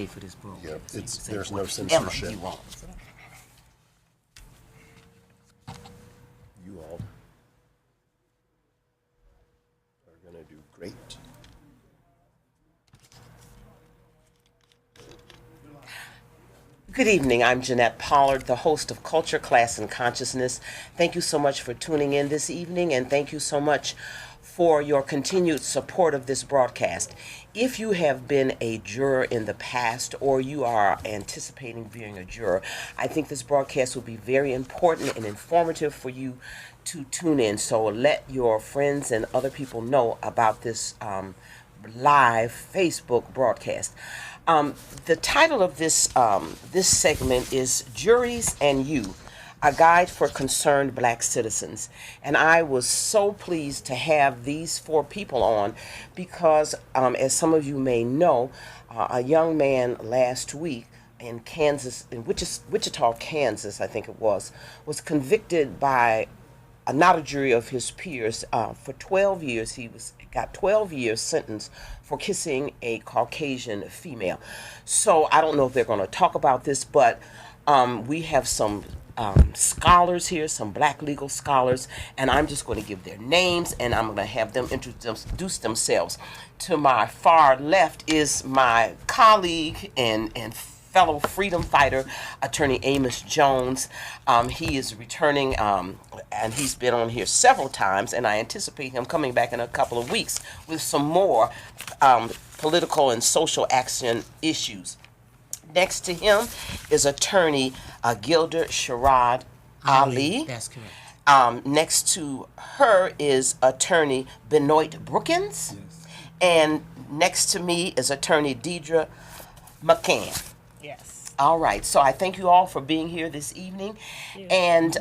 pay for this program. Yeah, there's no Whatever censorship. you want. You all are going to do great. Good evening. I'm Jeanette Pollard, the host of Culture, Class, and Consciousness. Thank you so much for tuning in this evening, and thank you so much for your continued support of this broadcast. If you have been a juror in the past or you are anticipating being a juror, I think this broadcast will be very important and informative for you to tune in. So let your friends and other people know about this live Facebook broadcast. The title of this segment is Juries and You, a guide for concerned black citizens. And I was so pleased to have these four people on because, as some of you may know, a young man last week in Kansas, in Wichita, Kansas, I think it was convicted by not a jury of his peers for 12 years. He got 12 years sentence for kissing a Caucasian female. So I don't know if they're going to talk about this, but we have some scholars here, some black legal scholars, and I'm just going to give their names and I'm going to have them introduce themselves. To my far left is my colleague and fellow freedom fighter, attorney Amos Jones. He is returning, and he's been on here several times, and I anticipate him coming back in a couple of weeks with some more political and social action issues. Next to him is attorney Gilda Sharad Ali. That's correct. Next to her is attorney Benoit Brookins. Yes. And next to me is attorney Deidre McCann. Yes. All right, so I thank you all for being here this evening. And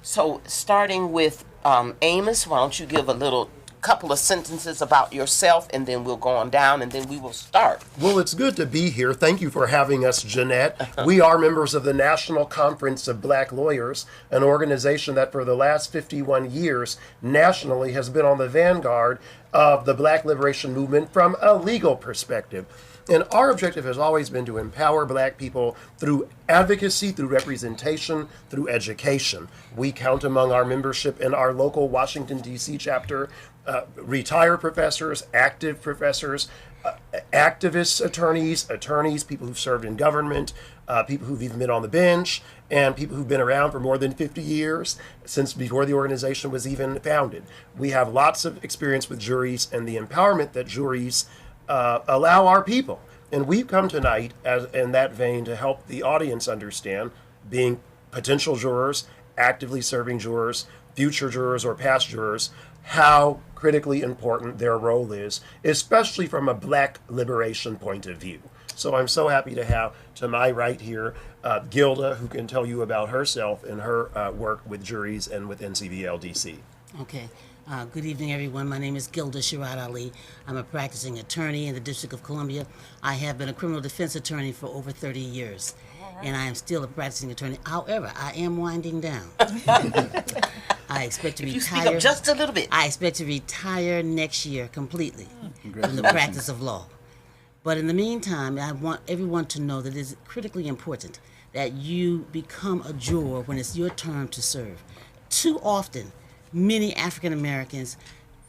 so starting with Amos, why don't you give a couple of sentences about yourself, and then we'll go on down, and then we will start. Well, it's good to be here. Thank you for having us, Jeanette. We are members of the National Conference of Black Lawyers, an organization that for the last 51 years nationally has been on the vanguard of the black liberation movement from a legal perspective. And our objective has always been to empower black people through advocacy, through representation, through education. We count among our membership in our local Washington, D.C. chapter retired professors, active professors, activists, attorneys, people who've served in government, people who've even been on the bench, and people who've been around for more than 50 years, since before the organization was even founded. We have lots of experience with juries and the empowerment that juries allow our people. And we've come tonight in that vein to help the audience understand, being potential jurors, actively serving jurors, future jurors or past jurors, how critically important their role is, especially from a black liberation point of view. So I'm so happy to have to my right here Gilda, who can tell you about herself and her work with juries and with NCBL D.C. Okay. Good evening, everyone. My name is Gilda Sharad Ali. I'm a practicing attorney in the District of Columbia. I have been a criminal defense attorney for over 30 years, and I am still a practicing attorney. However, I am winding down. I expect to retire. You speak up just a little bit. I expect to retire next year completely from the practice of law. But in the meantime, I want everyone to know that it is critically important that you become a juror when it's your turn to serve. Too often, many African Americans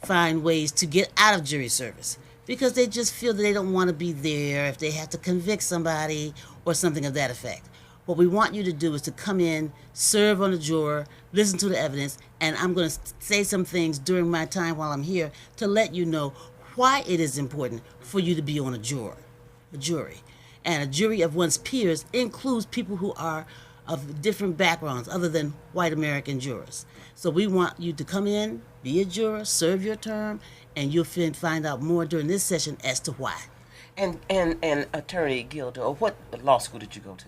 find ways to get out of jury service because they just feel that they don't want to be there if they have to convict somebody or something of that effect. What we want you to do is to come in, serve on a juror, listen to the evidence, and I'm going to say some things during my time while I'm here to let you know why it is important for you to be on a jury. And a jury of one's peers includes people who are of different backgrounds other than white American jurors. So we want you to come in, be a juror, serve your term, and you'll find out more during this session as to why. And Attorney Gilda, what law school did you go to?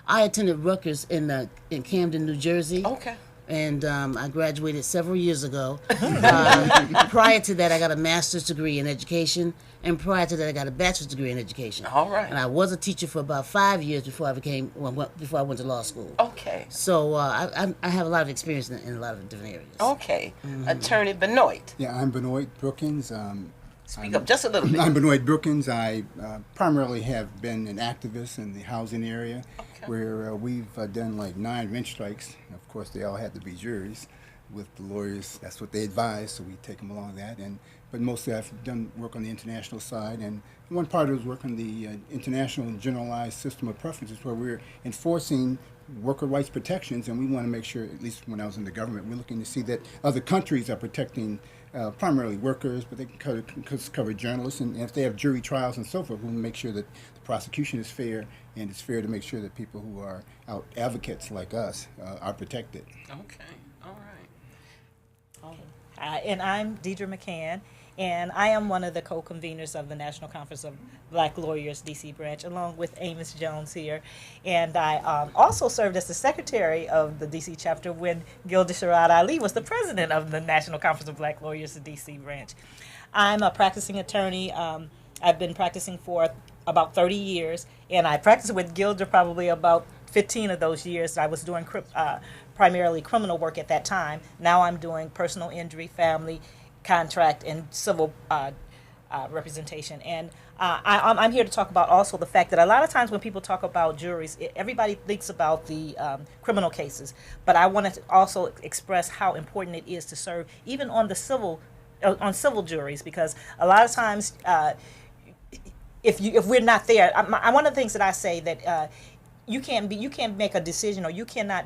I attended Rutgers in Camden, New Jersey. Okay. And I graduated several years ago. Prior to that, I got a master's degree in education, and prior to that, I got a bachelor's degree in education. All right. And I was a teacher for about 5 years before I went to law school. Okay. So I have a lot of experience in a lot of different areas. Okay. Attorney Benoit. Yeah, I'm Benoit Brookins. Speak up just a little bit. I'm Benoit Brookins. I primarily have been an activist in the housing area, where we've done like 9 bench strikes. Of course, they all had to be juries with the lawyers. That's what they advise, so we take them along that. But mostly I've done work on the international side, and one part was work on the international and generalized system of preferences, where we're enforcing worker rights protections, and we want to make sure, at least when I was in the government, we're looking to see that other countries are protecting primarily workers, but they can cover journalists, and if they have jury trials and so forth, we want to make sure that the prosecution is fair, and it's fair to make sure that people who are out advocates like us are protected. Okay, all right. And I'm Deidre McCann, and I am one of the co-conveners of the National Conference of Black Lawyers D.C. branch, along with Amos Jones here. And I also served as the secretary of the D.C. chapter when Gilda Sharad Ali was the president of the National Conference of Black Lawyers, the D.C. branch. I'm a practicing attorney. I've been practicing for about 30 years, and I practiced with Gilda probably about 15 of those years. I was doing primarily criminal work at that time. Now I'm doing personal injury, family, contract, and civil representation. And I'm here to talk about also the fact that a lot of times when people talk about juries, everybody thinks about the criminal cases. But I wanted to also express how important it is to serve even on the civil juries, because a lot of times if we're not there, one of the things that I say that you can't make a decision, or you cannot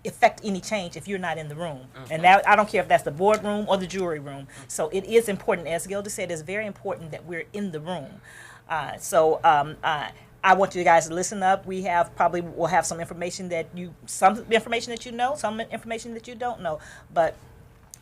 affect any change if you're not in the room. And that, I don't care if that's the boardroom or the jury room. So it is important, as Gilda said, it's very important that we're in the room. I want you guys to listen up. We'll have some information that you know, some information that you don't know, but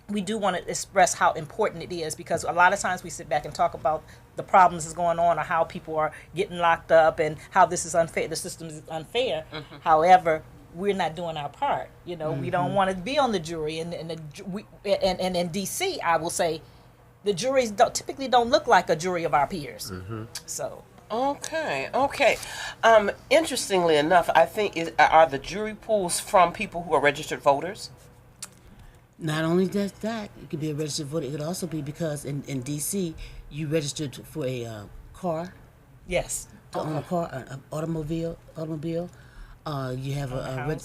we do want to express how important it is, because a lot of times we sit back and talk about the problems that's going on, or how people are getting locked up, and how this is unfair, the system is unfair. However, we're not doing our part. We don't want to be on the jury, and in D.C., I will say, the juries typically don't look like a jury of our peers. So. Okay. Interestingly enough, I think are the jury pools from people who are registered voters? Not only just that, it could be a registered voter. It could also be because in D.C. you registered for a car. Yes. To own a car, an automobile. You have a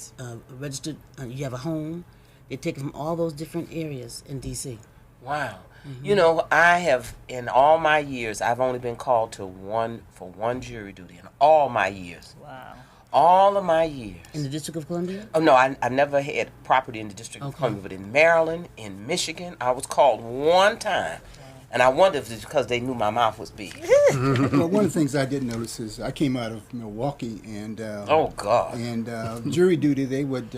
registered. You have a home. They take it from all those different areas in D.C. Wow. I have, in all my years, I've only been called to one jury duty in all my years. Wow. All of my years. In the District of Columbia? Oh, no, I never had property in the District of Columbia, but in Maryland, in Michigan, I was called one time. And I wonder if it's because they knew my mouth was big. Well, one of the things I did notice is I came out of Milwaukee, and oh, God. And jury duty, they would,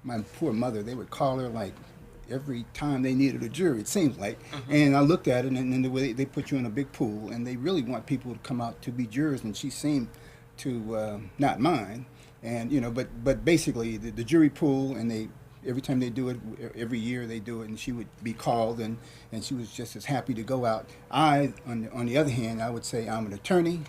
my poor mother, they would call her like every time they needed a jury, it seems like. And I looked at it, and the way they put you in a big pool, and they really want people to come out to be jurors, and she seemed to not mind, and but basically the jury pool, and every time they do it, every year they do it, and she would be called, and she was just as happy to go out. On the other hand, I would say I'm an attorney,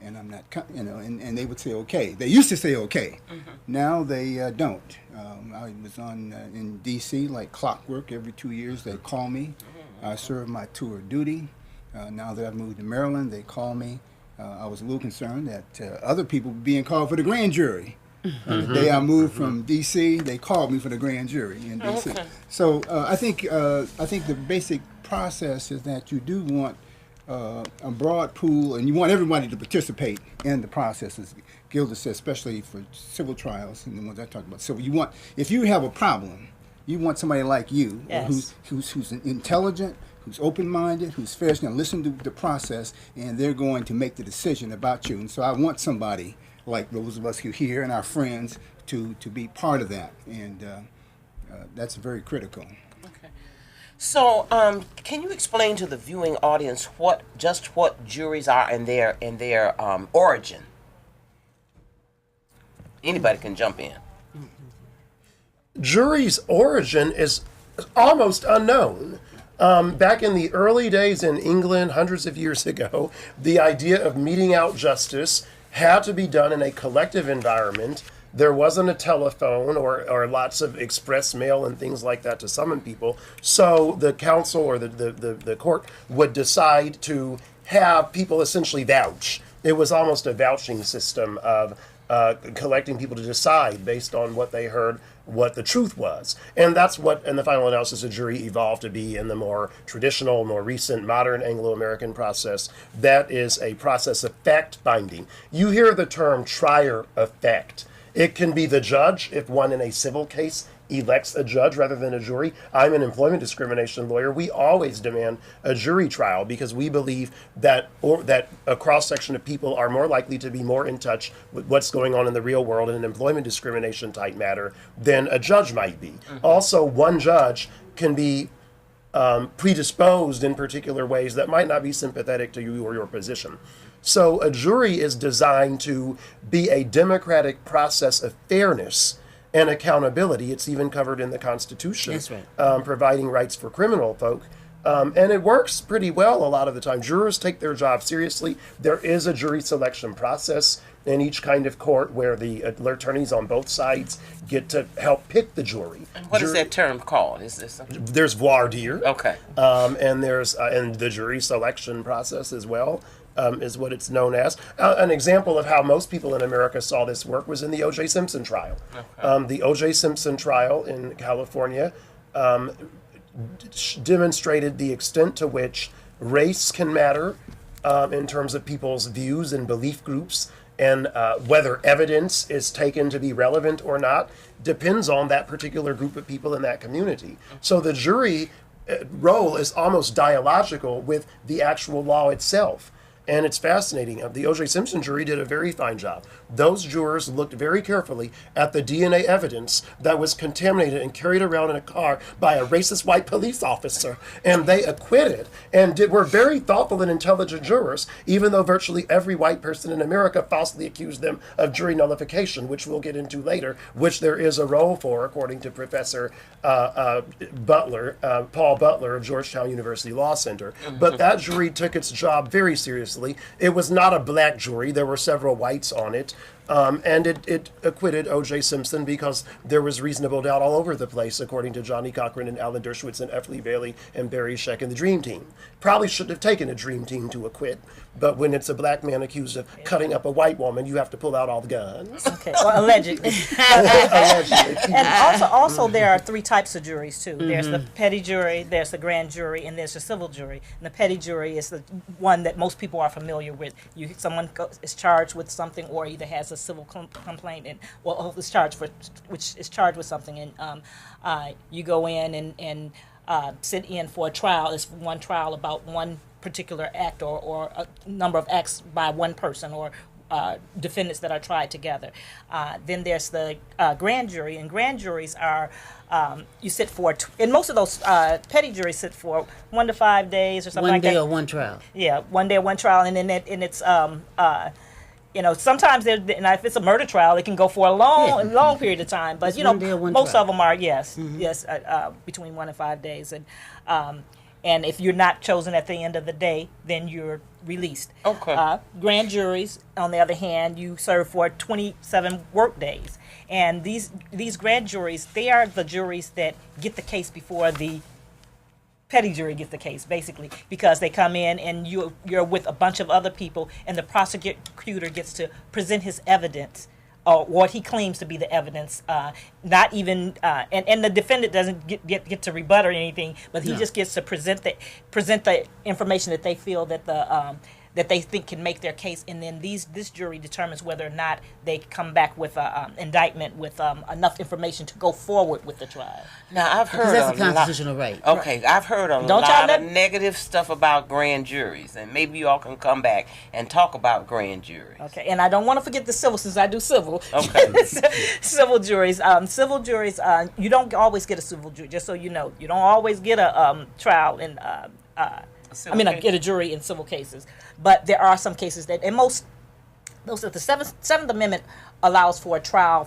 and I'm not, and they would say okay. They used to say okay. Now they don't. I was in D.C. like clockwork. Every 2 years they call me. I serve my tour of duty. Now that I've moved to Maryland, they call me. I was a little concerned that other people were being called for the grand jury. The day I moved from D.C., they called me for the grand jury in D.C. So I think the basic process is that you do want a broad pool, and you want everybody to participate in the process, as Gilda said, especially for civil trials and the ones I talked about. So if you have a problem, you want somebody like you, who's intelligent, who's open-minded, who's fair, who's going to listen to the process, and they're going to make the decision about you. And so I want somebody like those of us who are here and our friends to be part of that, and that's very critical. Okay. So, can you explain to the viewing audience what juries are and their origin? Anybody can jump in. Jury's origin is almost unknown. Back in the early days in England, hundreds of years ago, the idea of meting out justice had to be done in a collective environment There wasn't a telephone or lots of express mail and things like that to summon people. So the council or the court would decide to have people essentially vouch. It was almost a vouching system of collecting people to decide based on what they heard what the truth was. And that's what, in the final analysis, a jury evolved to be in the more traditional, more recent, modern Anglo-American process. That is a process of fact-finding. You hear the term trier of fact. It can be the judge if one in a civil case elects a judge rather than a jury. I'm an employment discrimination lawyer. We always demand a jury trial because we believe that a cross-section of people are more likely to be more in touch with what's going on in the real world in an employment discrimination type matter than a judge might be. Also, one judge can be predisposed in particular ways that might not be sympathetic to you or your position. So a jury is designed to be a democratic process of fairness and accountability. It's even covered in the Constitution. That's right. Providing rights for criminal folk. And it works pretty well a lot of the time. Jurors take their job seriously. There is a jury selection process in each kind of court where the attorneys on both sides get to help pick the jury. What is that term called? Is this something? There's voir dire. Okay. And there's and the jury selection process as well. Is what it's known as. An example of how most people in America saw this work was in the O.J. Simpson trial. Okay. The O.J. Simpson trial in California demonstrated the extent to which race can matter in terms of people's views and belief groups, and whether evidence is taken to be relevant or not depends on that particular group of people in that community. So the jury role is almost dialogical with the actual law itself. And it's fascinating. The O.J. Simpson jury did a very fine job. Those jurors looked very carefully at the DNA evidence that was contaminated and carried around in a car by a racist white police officer, and they acquitted and were very thoughtful and intelligent jurors, even though virtually every white person in America falsely accused them of jury nullification, which we'll get into later, which there is a role for, according to Professor Butler, Paul Butler of Georgetown University Law Center. But that jury took its job very seriously. It was not a black jury. There were several whites on it. And it acquitted O.J. Simpson because there was reasonable doubt all over the place, according to Johnny Cochran and Alan Dershowitz and F. Lee Bailey and Barry Scheck and the Dream Team. Probably shouldn't have taken a Dream Team to acquit, but when it's a black man accused of cutting up a white woman, you have to pull out all the guns. Okay, well, allegedly. Allegedly. And also there are three types of juries, too. There's the petty jury, there's the grand jury, and there's the civil jury. And the petty jury is the one that most people are familiar with. Someone is charged with something or either has a civil complaint and is charged with something, and you go in and sit in for a trial. It's one trial about one particular act or a number of acts by one person or defendants that are tried together. Then there's the grand jury, and grand juries are you sit for, and most of those petty juries sit for 1 to 5 days or something like that. 1 day or one trial. Yeah, 1 day or one trial, and then it's sometimes if it's a murder trial, it can go for a long period of time. But It's 1 day or one most trial. of them are between 1 and 5 days, and if you're not chosen at the end of the day, then you're released. Okay. Grand juries, on the other hand, you serve for 27 work days, and these grand juries, they are the juries that get the case before the petty jury gets the case, basically, because they come in and you're with a bunch of other people, and the prosecutor gets to present his evidence, or what he claims to be the evidence, not even, and the defendant doesn't get to rebut or anything, but he just gets to present the information that they feel that that they think can make their case, and then this jury determines whether or not they come back with an indictment with enough information to go forward with the trial. Now, I've heard That's a lot. constitutional right. Okay, I've heard a Don't y'all lot of let- negative stuff about grand juries, and maybe you all can come back and talk about grand juries. Okay, and I don't want to forget the civil, since I do civil. Okay. Civil juries. Civil juries. You don't always get a civil jury. Just so you know, you don't always get a trial in. Get a jury in civil cases, but there are some cases that, and most those the Seventh Amendment allows for a trial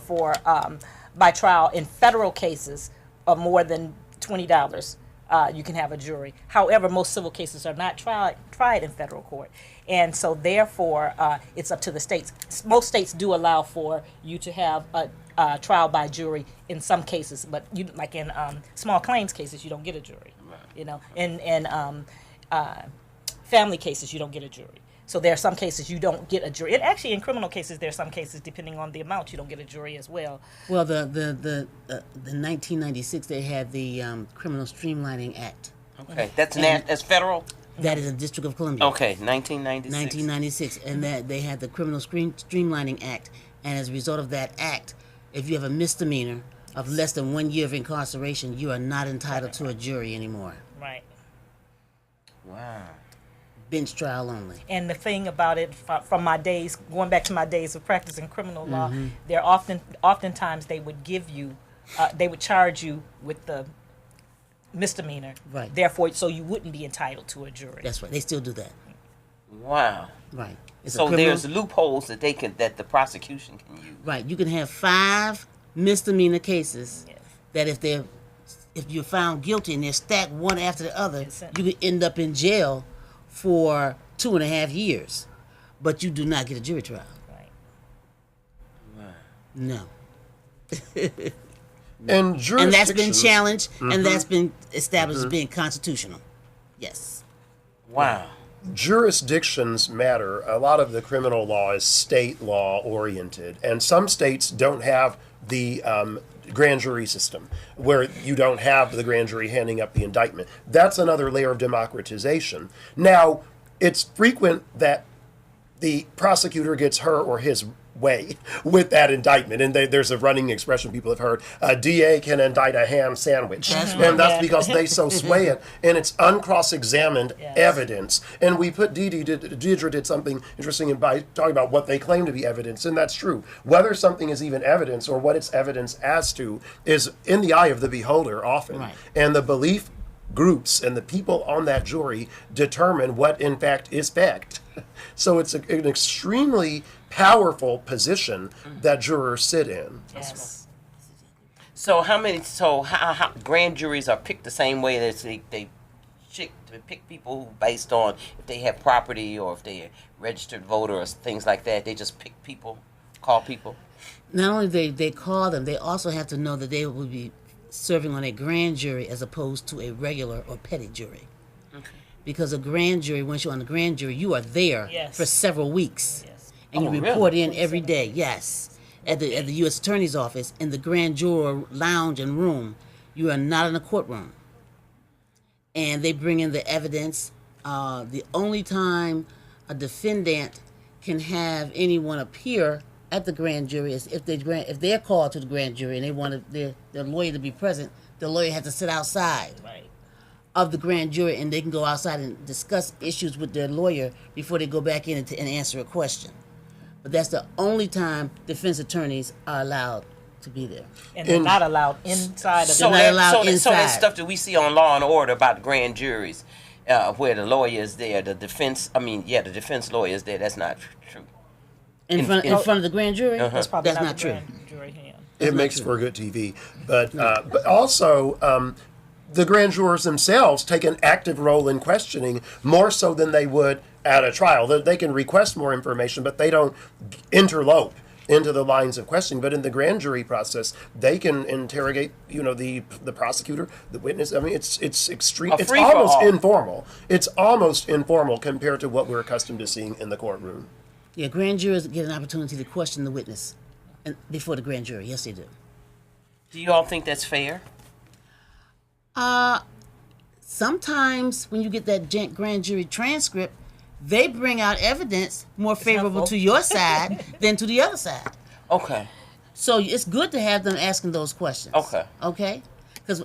by trial in federal cases of more than $20. you can have a jury. However, most civil cases are not tried in federal court, and so therefore it's up to the states. Most states do allow for you to have a trial by jury in some cases, but you, like in small claims cases, you don't get a jury. Right. You know, in family cases, you don't get a jury. So there are some cases you don't get a jury. And actually, in criminal cases, there are some cases, depending on the amount, you don't get a jury as well. Well, the 1996 they had the Criminal Streamlining Act. Okay, that's federal. That is in the District of Columbia. Okay, 1996. 1996, and that they had the Criminal Streamlining Act, and as a result of that act, if you have a misdemeanor of less than 1 year of incarceration, you are not entitled to a jury anymore. Right. Wow. Bench trial only. And the thing about it, from my days, going back to my days of practicing criminal law, there oftentimes they would give you, they would charge you with the misdemeanor. Right. Therefore, so you wouldn't be entitled to a jury. That's right. They still do that. Wow. Right. It's a So criminal- there's loopholes that that the prosecution can use. Right. You can have 5 misdemeanor cases Yes. that if you're found guilty and they're stacked one after the other, Yes, sir. you could end up in jail for 2.5 years, but you do not get a jury trial. Right. No. And And that's been jurisdictions- challenged, and that's been established as being constitutional. Yes. Wow. Jurisdictions matter. A lot of the criminal law is state law oriented, and some states don't have the grand jury system where you don't have the grand jury handing up the indictment. That's another layer of democratization. Now, it's frequent that the prosecutor gets her or his way with that indictment. And there's a running expression people have heard, a DA can indict a ham sandwich. That's And that's Yeah. because they so sway it. And it's uncross-examined Yes. evidence. And we put Deidre did something interesting by talking about what they claim to be evidence. And that's true. Whether something is even evidence or what it's evidence as to is in the eye of the beholder often. Right. And the belief groups and the people on that jury determine what in fact is fact. So it's an extremely powerful position that jurors sit in. Yes. So how grand juries are picked the same way that they pick people based on if they have property or if they're registered voters, things like that. They just pick people, call people. Not only they call them, they also have to know that they will be serving on a grand jury as opposed to a regular or petty jury. Because a grand jury, once you're on the grand jury, you are there Yes. for several weeks. Yes. And Oh, you really? report in every day, yes. At the U.S. Attorney's Office, in the grand juror lounge and room, you are not in a courtroom. And they bring in the evidence. The only time a defendant can have anyone appear at the grand jury is if they're called to the grand jury and they want their lawyer to be present, the lawyer has to sit outside Right. of the grand jury, and they can go outside and discuss issues with their lawyer before they go back in and answer a question. But that's the only time defense attorneys are allowed to be there. And they're not allowed inside of So not the allowed so that inside. stuff that we see on Law and Order about grand juries, where the lawyer is there, the defense lawyer is there. That's not true. In front of the grand jury? That's probably That's not the true. grand jury here. It makes for good TV. But also, the grand jurors themselves take an active role in questioning more so than they would at a trial. They can request more information, but they don't interlope into the lines of questioning. But in the grand jury process, they can interrogate, the prosecutor, the witness. I mean, it's extreme. It's almost free-for-all. informal. It's almost informal compared to what we're accustomed to seeing in the courtroom. Yeah, grand jurors get an opportunity to question the witness before the grand jury. Yes, they do. Do you all think that's fair? Sometimes when you get that grand jury transcript, they bring out evidence more favorable helpful. to your side than to the other side. Okay. So it's good to have them asking those questions. Okay. Okay? Because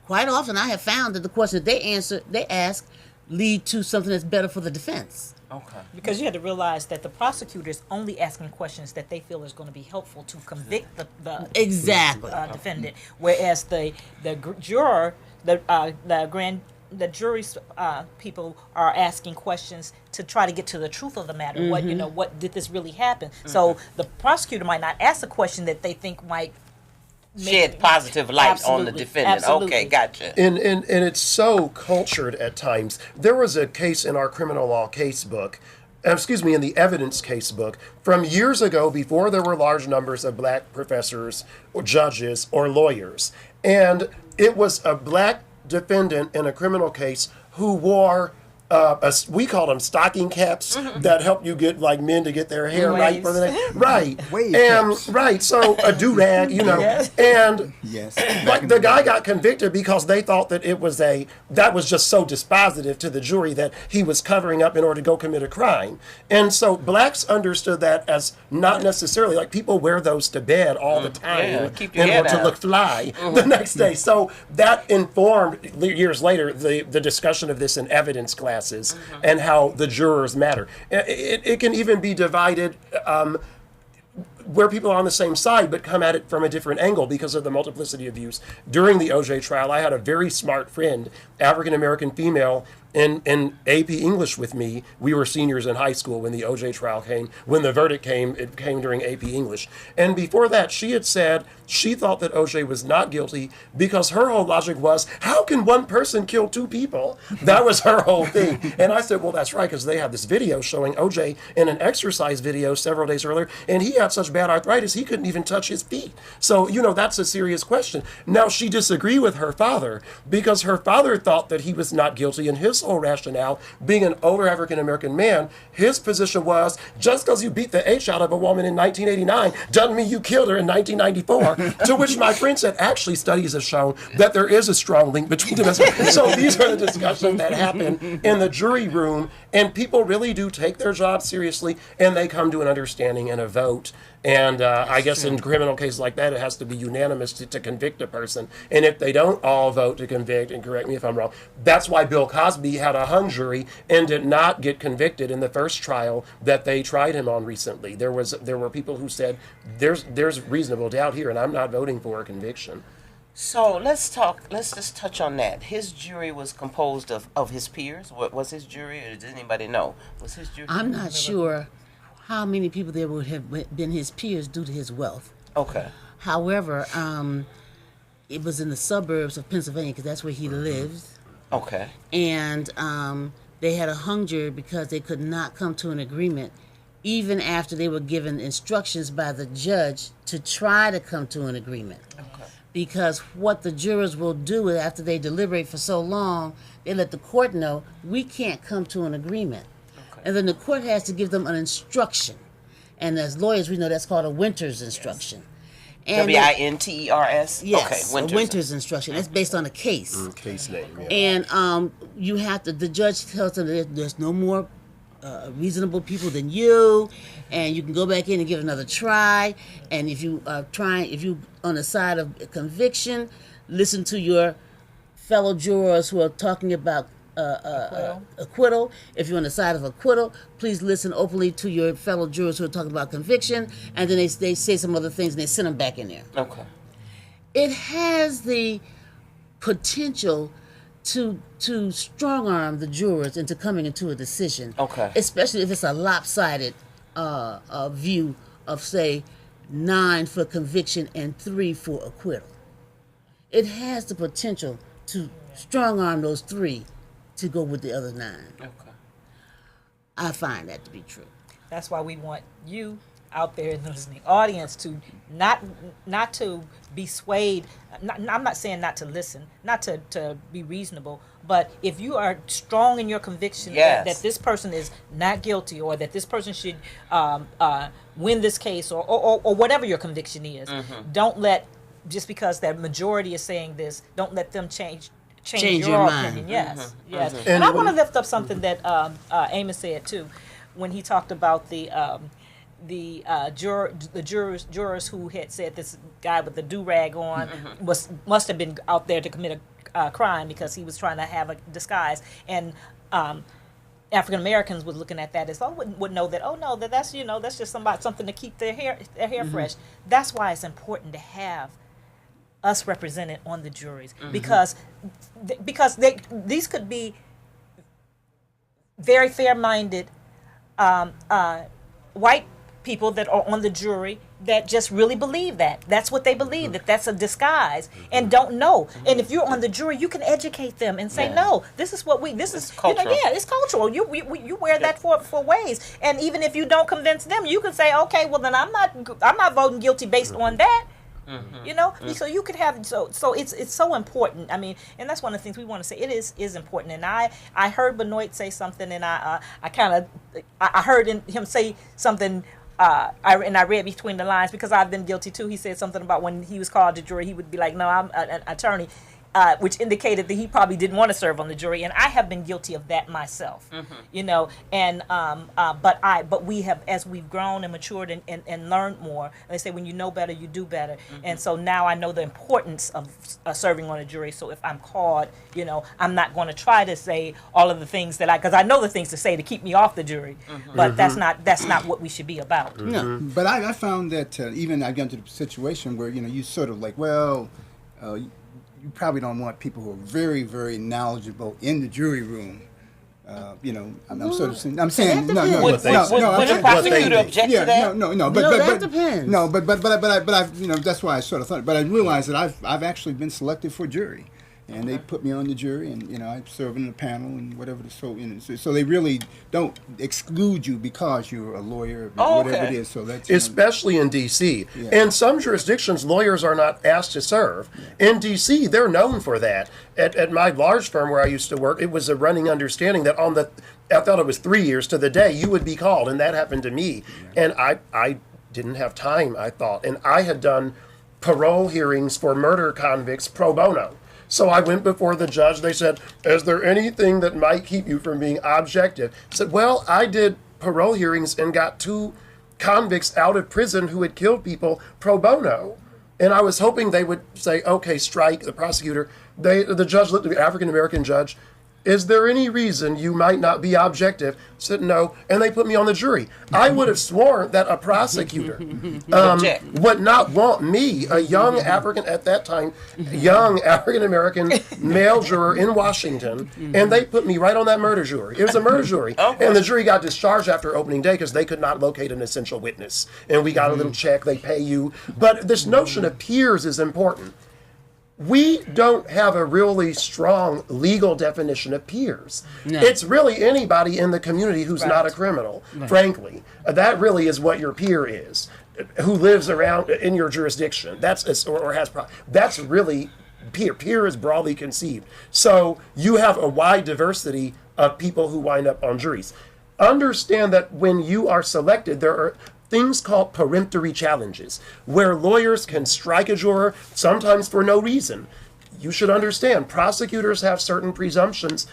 quite often I have found that the questions they ask lead to something that's better for the defense. Okay. Because you had to realize that the prosecutor is only asking questions that they feel is going to be helpful to convict the Exactly. defendant, whereas the juror, the jury's people are asking questions to try to get to the truth of the matter. What did this really happen? So the prosecutor might not ask a question that they think might shed positive light on the Absolutely. defendant. Absolutely. Okay, gotcha. And it's so cultured at times. There was a case in our criminal law case book, in the evidence case book from years ago before there were large numbers of black professors or judges or lawyers. And it was a black defendant in a criminal case who wore we called them stocking caps that help you get like men to get their hair right for the day. Right. Wave And caps. right. So a do-rag, Yes. and Yes. but the guy got convicted because they thought that that was just so dispositive to the jury that he was covering up in order to go commit a crime. And so blacks understood that as not necessarily like people wear those to bed all the time Yeah, keep your in head order to out. look fly the next day. So that informed years later the discussion of this in evidence classes and how the jurors matter. It can even be divided where people are on the same side but come at it from a different angle because of the multiplicity of views. During the OJ trial, I had a very smart friend, African-American female, in AP English with me. We were seniors in high school when the OJ trial came. When the verdict came, it came during AP English. And before that, she had said she thought that OJ was not guilty because her whole logic was, how can one person kill two people? That was her whole thing. And I said, well, that's right, because they have this video showing OJ in an exercise video several days earlier, and he had such bad arthritis, he couldn't even touch his feet. So, that's a serious question. Now, she disagreed with her father because her father thought that he was not guilty, and his whole rationale, being an older African-American man, his position was, just because you beat the H out of a woman in 1989 doesn't mean you killed her in 1994. To which my friend said, actually, studies have shown that there is a strong link between them. So these are the discussions that happen in the jury room, and people really do take their job seriously, and they come to an understanding and a vote. And I guess in criminal cases like that, it has to be unanimous to convict a person. And if they don't all vote to convict, and correct me if I'm wrong, that's why Bill Cosby had a hung jury and did not get convicted in the first trial that they tried him on recently. There were people who said, there's reasonable doubt here, and I'm not voting for a conviction. So let's just touch on that. His jury was composed of his peers. What was his jury, or does anybody know? Was his jury? I'm not sure how many people there would have been his peers due to his wealth. Okay. However, it was in the suburbs of Pennsylvania because that's where he lived. Okay. And they had a hung jury because they could not come to an agreement even after they were given instructions by the judge to try to come to an agreement. Okay. Because what the jurors will do is after they deliberate for so long, they let the court know, we can't come to an agreement. Okay. And then the court has to give them an instruction. And as lawyers, we know that's called a Winters instruction. And Winters? yes, Okay, a Winters instruction. That's based on a case. Case name, yeah. And you have to, the judge tells them that there's no more reasonable people than you, and you can go back in and give another try. And if you are if you on the side of conviction, listen to your fellow jurors who are talking about acquittal. If you're on the side of acquittal, please listen openly to your fellow jurors who are talking about conviction. And then they say some other things and they send them back in there. Okay. It has the potential to strong arm the jurors into coming into a decision. Okay. Especially if it's a lopsided view of, say, 9 for conviction and 3 for acquittal. It has the potential to strong arm those 3 to go with the other 9. Okay. I find that to be true. That's why we want you out there in the listening audience to not to be swayed. I'm not saying not to listen, not to be reasonable, but if you are strong in your conviction Yes. that this person is not guilty or that this person should win this case or whatever your conviction is, don't let, just because that majority is saying this, don't let them change your mind. opinion. Yes, yes. And And I want to lift up something that Amos said too, when he talked about the jurors who had said this guy with the do-rag on must have been out there to commit a crime because he was trying to have a disguise, and African Americans was looking at that as would know that that's that's just something to keep their hair fresh. That's why it's important to have us represented on the juries because these could be very fair-minded white people that are on the jury, that just really believe that. That's what they believe, that's a disguise, and don't know. And if you're on the jury, you can educate them and say, no, this is what this is cultural. it's cultural. You wear that for ways. And even if you don't convince them, you can say, okay, well then I'm not voting guilty based on that. You know, so you could have so it's so important. I mean, and that's one of the things we want to say. It is important. And I heard Benoit say something, and I heard him say something. I read between the lines because I've been guilty too. He said something about when he was called to jury, he would be like, "No, I'm an attorney," which indicated that he probably didn't want to serve on the jury. And I have been guilty of that myself, you know. And but we have, as we've grown and matured and learned more. They say when you know better, you do better. And so now I know the importance of serving on a jury. So if I'm called, you know, I'm not going to try to say all of the things because I know the things to say to keep me off the jury. But that's not what we should be about. No. But I found that even I got into the situation where, you know, you sort of like, well, you probably don't want people who are very, very knowledgeable in the jury room. You know, I'm sort of saying, I'm saying, no. Would the prosecutor object to that? No, but that depends. No, but I, you know, that's why I sort of thought. But I realized that I've actually been selected for jury. And they put me on the jury, and, you know, I serve in the panel and whatever. So they really don't exclude you because you're a lawyer, or whatever it is. So that's especially in D.C. Yeah. In some jurisdictions, lawyers are not asked to serve. Yeah. In D.C., they're known for that. At my large firm where I used to work, it was a running understanding that I thought it was 3 years to the day you would be called, and that happened to me. Yeah. And I didn't have time, I thought, and I had done parole hearings for murder convicts pro bono. So I went before the judge. They said, is there anything that might keep you from being objective? I said, well, I did parole hearings and got 2 convicts out of prison who had killed people pro bono. And I was hoping they would say, okay, strike the prosecutor. The judge looked at the African-American judge. Is there any reason you might not be objective? I said no, and they put me on the jury. I would have sworn that a prosecutor would not want me, a young African-American male juror in Washington, and they put me right on that murder jury. It was a murder jury. And the jury got discharged after opening day because they could not locate an essential witness. And we got a little check, they pay you. But this notion of peers is important. We don't have a really strong legal definition of peers. No. It's really anybody in the community who's not a criminal, frankly. That really is what your peer is, who lives around in your jurisdiction. That's really peer. Peer is broadly conceived. So you have a wide diversity of people who wind up on juries. Understand that when you are selected, there are things called peremptory challenges, where lawyers can strike a juror, sometimes for no reason. You should understand, prosecutors have certain presumptions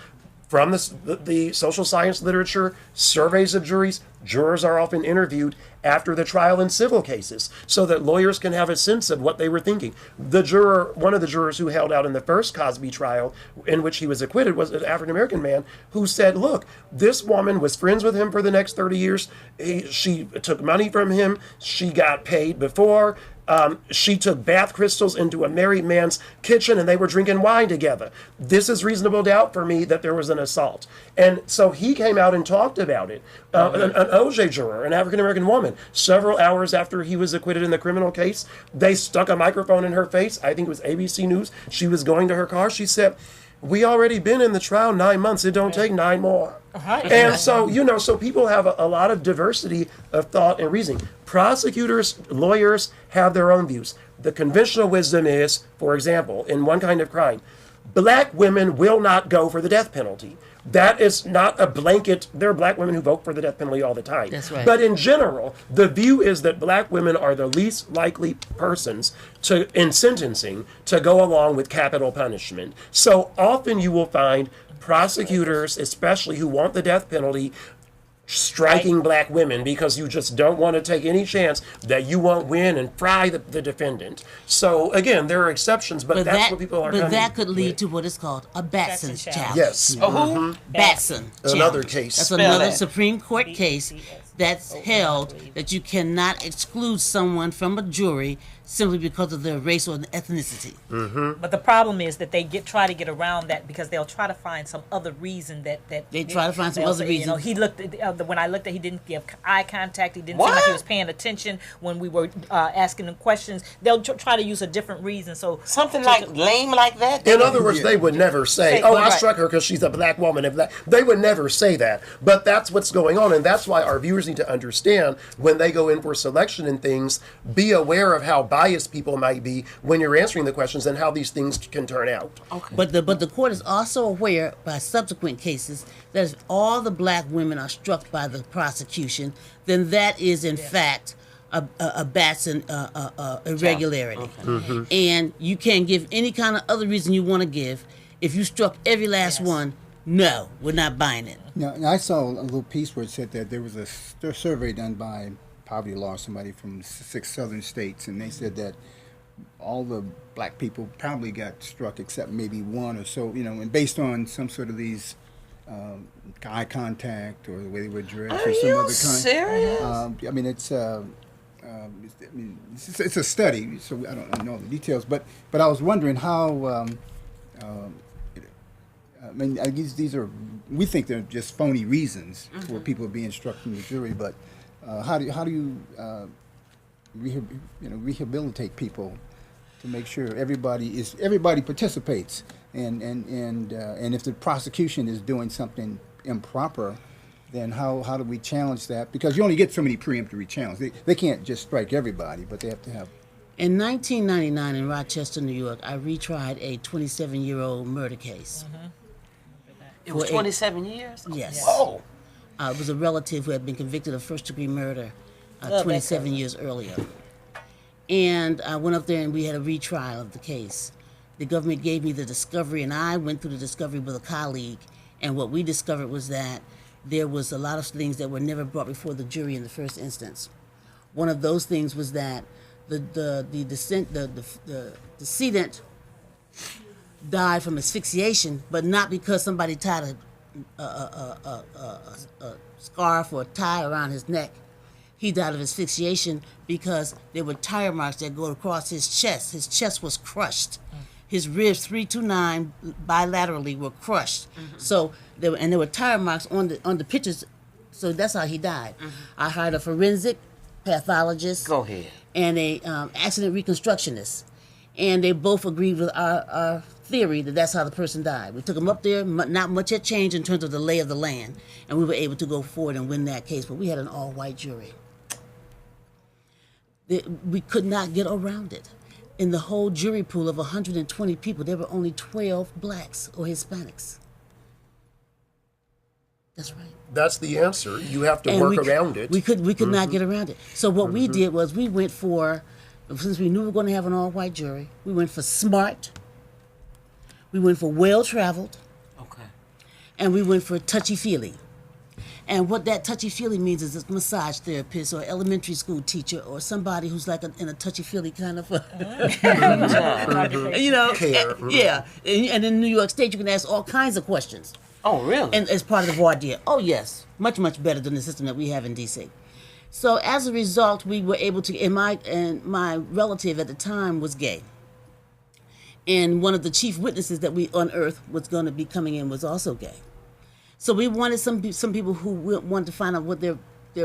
from the social science literature, surveys of juries. Jurors are often interviewed after the trial in civil cases so that lawyers can have a sense of what they were thinking. One of the jurors who held out in the first Cosby trial in which he was acquitted was an African-American man who said, look, this woman was friends with him for the next 30 years. She took money from him. She got paid before. She took bath crystals into a married man's kitchen and they were drinking wine together. This is reasonable doubt for me that there was an assault. And so he came out and talked about it. An OJ juror, an African-American woman, several hours after he was acquitted in the criminal case, they stuck a microphone in her face. I think it was ABC News. She was going to her car. She said, we already been in the trial 9 months. It don't take 9 more. And so, so people have a lot of diversity of thought and reasoning. Prosecutors, lawyers have their own views. The conventional wisdom is, for example, in one kind of crime, black women will not go for the death penalty. That is not a blanket. There are black women who vote for the death penalty all the time. That's right. But in general, the view is that black women are the least likely persons in sentencing to go along with capital punishment. So often you will find prosecutors, especially who want the death penalty, striking black women because you just don't want to take any chance that you won't win and fry the defendant. So again, there are exceptions, but that's what people are coming. But that could lead to what is called a Batson challenge. Yes. Who? Batson. Another case. That's another Supreme Court case that's held that you cannot exclude someone from a jury simply because of their race or ethnicity. But the problem is that they try to get around that because they'll try to find some other reason that They try to find some they'll other say, reason. You know, he looked at, when I looked at, he didn't give eye contact. He didn't seem like he was paying attention when we were asking him questions. They'll try to use a different reason. So Something like lame like that? In other words, they would never say, "Oh, I struck her because she's a black woman." They would never say that. But that's what's going on, and that's why our viewers need to understand when they go in for selection and things. Be aware of how biased people might be when you're answering the questions and how these things can turn out. Okay. But the court is also aware by subsequent cases that if all the black women are struck by the prosecution, then that is in fact a Batson irregularity. And you can't give any kind of other reason you want to give. If you struck every last one, no, we're not buying it. Now, I saw a little piece where it said that there was a survey done by Poverty Law, somebody from 6 southern states, and they said that all the black people probably got struck except maybe one or so, you know, and based on some sort of these eye contact or the way they were dressed or some other kind. Serious? I mean, it's a study, so I don't know the details, but I was wondering how. I mean, I guess these are, we think they're just phony reasons for people being struck from the jury, but how do you rehabilitate people to make sure everybody participates, and if the prosecution is doing something improper, then how do we challenge that? Because you only get so many preemptory challenges. They can't just strike everybody, but they have to have. In 1999 in Rochester, New York, I retried a 27-year-old murder case. It was 27 years? Yes. Whoa. It was a relative who had been convicted of first-degree murder 27 years earlier. And I went up there and we had a retrial of the case. The government gave me the discovery, and I went through the discovery with a colleague. And what we discovered was that there was a lot of things that were never brought before the jury in the first instance. One of those things was that the decedent died from asphyxiation, but not because somebody tied a scarf or a tie around his neck. He died of asphyxiation because there were tire marks that go across his chest. His chest was crushed. His ribs 3 to 9 bilaterally were crushed. So there were tire marks on the pictures. So that's how he died. I hired a forensic pathologist. Go ahead. And a accident reconstructionist, and they both agreed with our theory that that's how the person died. We took them up there. Not much had changed in terms of the lay of the land, and we were able to go forward and win that case. But we had an all-white jury. We could not get around it. In the whole jury pool of 120 people, there were only 12 blacks or Hispanics. That's right. That's the answer. You have to work around it. We could not get around it. So what we did was we went for, since we knew we were going to have an all-white jury, we went for smart, we went for well-traveled, and we went for touchy-feely. And what that touchy-feely means is a massage therapist or elementary school teacher or somebody who's like in a touchy-feely kind of, you know, Care. yeah. And in New York State, you can ask all kinds of questions. Oh, really? And as part of the voir dire. Oh, yes. Much, much better than the system that we have in D.C. So as a result, we were able to, and my relative at the time was gay. And one of the chief witnesses that we unearthed was going to be coming in was also gay. So we wanted some people who wanted to find out what their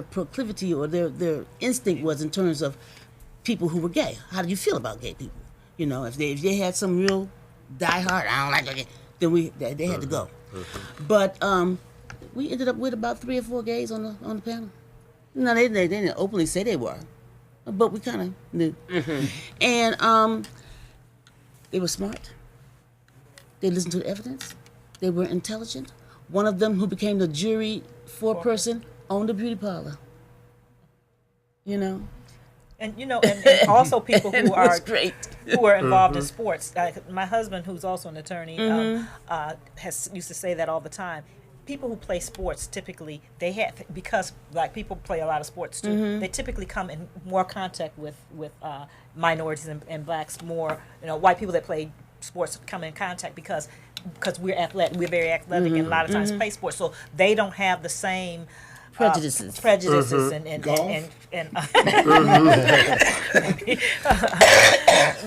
proclivity or their instinct was in terms of people who were gay. How do you feel about gay people? You know, if they had some real diehard, I don't like gay, then they had to go. But we ended up with about 3 or 4 gays on the panel. No, they didn't openly say they were, but we kind of knew. And they were smart. They listened to the evidence. They were intelligent. One of them, who became the jury foreperson, owned a beauty parlor. You know. And you know, and also people who are great. who are involved in sports. My husband, who's also an attorney, used to say that all the time. People who play sports typically because black people play a lot of sports too. They typically come in more contact with minorities and blacks more. You know, white people that play sports come in contact because we're athletic. We're very athletic and a lot of times play sports. So they don't have the same Prejudices.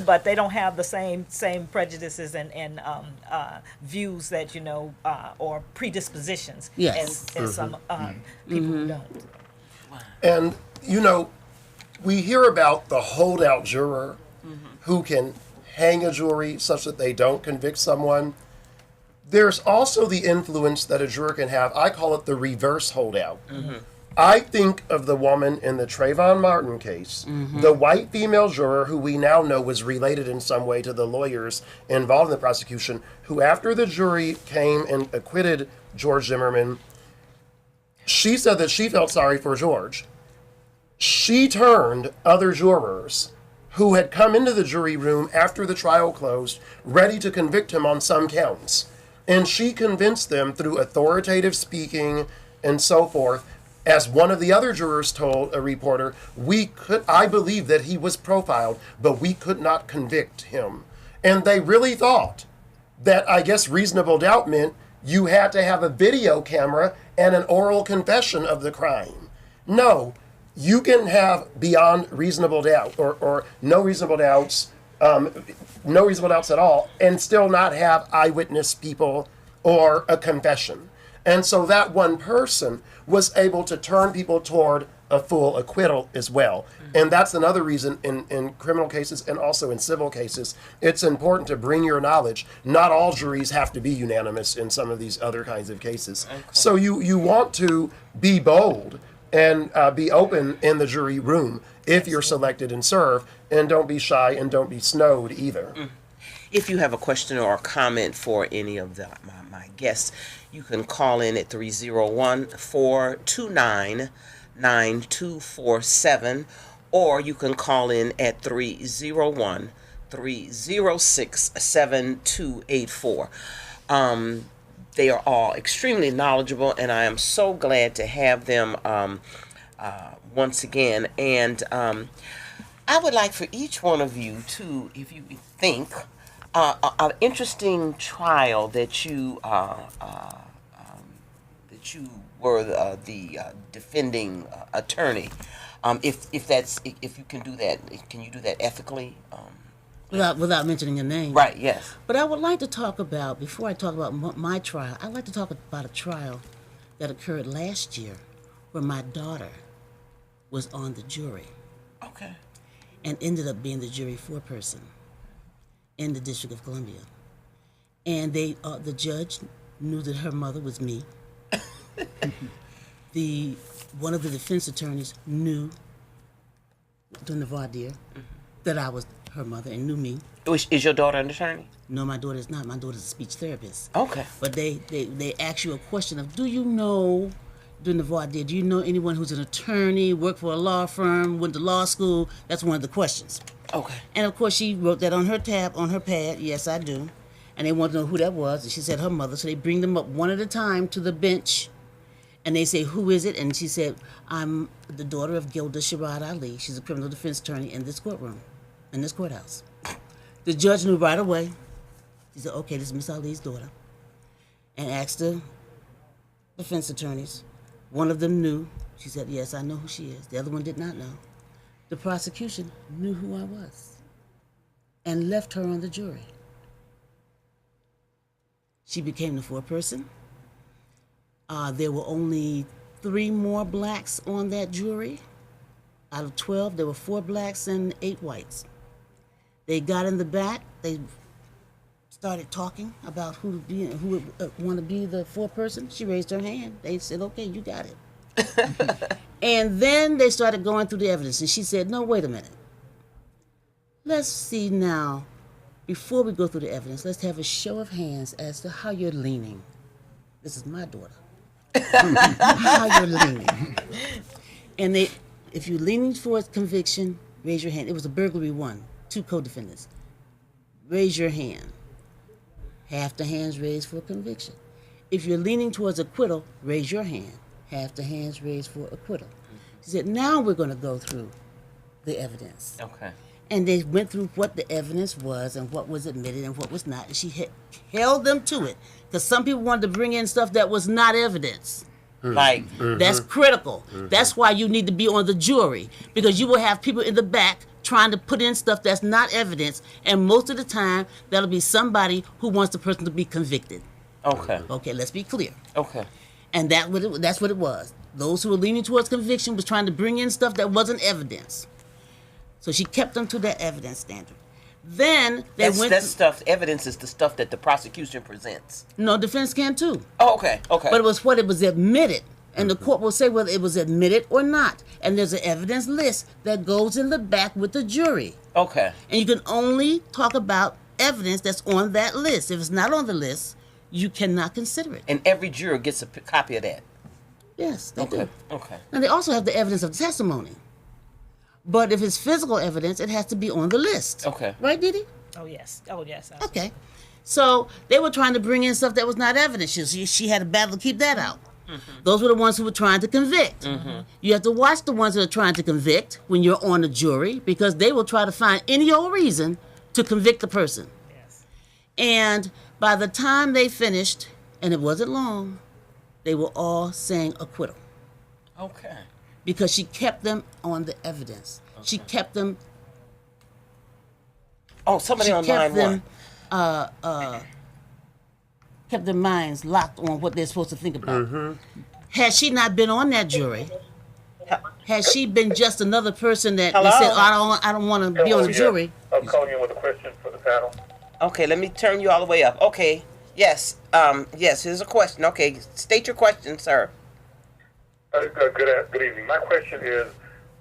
But they don't have the same prejudices and views that or predispositions Yes. as some people who don't. And, we hear about the holdout juror who can hang a jury such that they don't convict someone. There's also the influence that a juror can have. I call it the reverse holdout. I think of the woman in the Trayvon Martin case, the white female juror who we now know was related in some way to the lawyers involved in the prosecution, who after the jury came and acquitted George Zimmerman, she said that she felt sorry for George. She turned other jurors who had come into the jury room after the trial closed, ready to convict him on some counts. And she convinced them through authoritative speaking and so forth. As one of the other jurors told a reporter, I believe that he was profiled, but we could not convict him. And they really thought that, I guess, reasonable doubt meant you had to have a video camera and an oral confession of the crime. No, you can have beyond reasonable doubt or no reasonable doubts at all, and still not have eyewitness people or a confession. And so that one person was able to turn people toward a full acquittal as well. And that's another reason in criminal cases and also in civil cases, it's important to bring your knowledge. Not all juries have to be unanimous in some of these other kinds of cases. Okay. So you want to be bold and be open in the jury room if you're selected and serve, and don't be shy and don't be snowed either. If you have a question or a comment for any of my guests, you can call in at 301-429-9247, or you can call in at 301-306-7284. They are all extremely knowledgeable, and I am so glad to have them once again. And I would like for each one of you to, if you think, an interesting trial that you were the defending attorney. If you can do that, can you do that ethically? Without mentioning a name. Right, yes. But I would like to talk about, before I talk about my trial, I'd like to talk about a trial that occurred last year where my daughter was on the jury. Okay. And ended up being the jury foreperson in the District of Columbia. And the judge knew that her mother was me. One of the defense attorneys knew during the voir dire that I was her mother and knew me. Is your daughter an attorney? No, my daughter is not. My daughter's a speech therapist. Okay. But they ask you a question of, do you know, during the voir dire, do you know anyone who's an attorney, worked for a law firm, went to law school? That's one of the questions. Okay. And of course she wrote that on her pad, yes I do. And they wanted to know who that was, and she said her mother. So they bring them up one at a time to the bench, and they say, who is it? And she said, I'm the daughter of Gilda Sherrod Ali. She's a criminal defense attorney in this courtroom, in this courthouse. The judge knew right away. He said, okay, this is Miss Ali's daughter. And asked the defense attorneys. One of them knew. She said, yes, I know who she is. The other one did not know. The prosecution knew who I was and left her on the jury. She became the foreperson. There were only 3 more blacks on that jury. Out of 12, there were 4 blacks and 8 whites. They got in the back. They started talking about who would want to be the foreperson. She raised her hand. They said, okay, you got it. And then they started going through the evidence, and she said, no, wait a minute. Let's see now, before we go through the evidence, let's have a show of hands as to how you're leaning. This is my daughter. How you're leaning. And if you're leaning towards conviction, raise your hand. It was a burglary 1, 2 co-defendants. Raise your hand. Half the hands raised for conviction. If you're leaning towards acquittal, raise your hand. Half the hands raised for acquittal. She said, now we're going to go through the evidence. Okay. And they went through what the evidence was and what was admitted and what was not. And she held them to it. Because some people wanted to bring in stuff that was not evidence. Like, That's critical. That's why you need to be on the jury, because you will have people in the back trying to put in stuff that's not evidence, and most of the time that'll be somebody who wants the person to be convicted. okay, Okay, let's be clear. okay, And that's what it was. Those who were leaning towards conviction was trying to bring in stuff that wasn't evidence. So she kept them to that evidence standard. Then they went. That stuff. Evidence is the stuff that the prosecution presents. No, defense can too. Oh, okay, okay. But it was what it was admitted. And the court will say whether it was admitted or not. And there's an evidence list that goes in the back with the jury. Okay. And you can only talk about evidence that's on that list. If it's not on the list, you cannot consider it. And every juror gets a copy of that. Yes, they Okay. do. Okay. Now, they also have the evidence of testimony. But if it's physical evidence, it has to be on the list. Okay. Right, Didi? Oh yes. Absolutely. Okay. So they were trying to bring in stuff that was not evidence. She had a battle to keep that out. Those were the ones who were trying to convict. You have to watch the ones that are trying to convict when you're on the jury, because they will try to find any old reason to convict the person. Yes. And by the time they finished, and it wasn't long, they were all saying acquittal, Okay. because she kept them on the evidence. She kept them. Oh, somebody She on kept line them. one. Kept their minds locked on what they're supposed to think about. Had she not been on that jury, had she been just another person that Hello? said, oh, I don't want to be on the jury. I'm calling in with a question for the panel. Okay, let me turn you all the way up. Okay. Yes. Yes. Here's a question. Okay. State your question, sir. Good evening. My question is,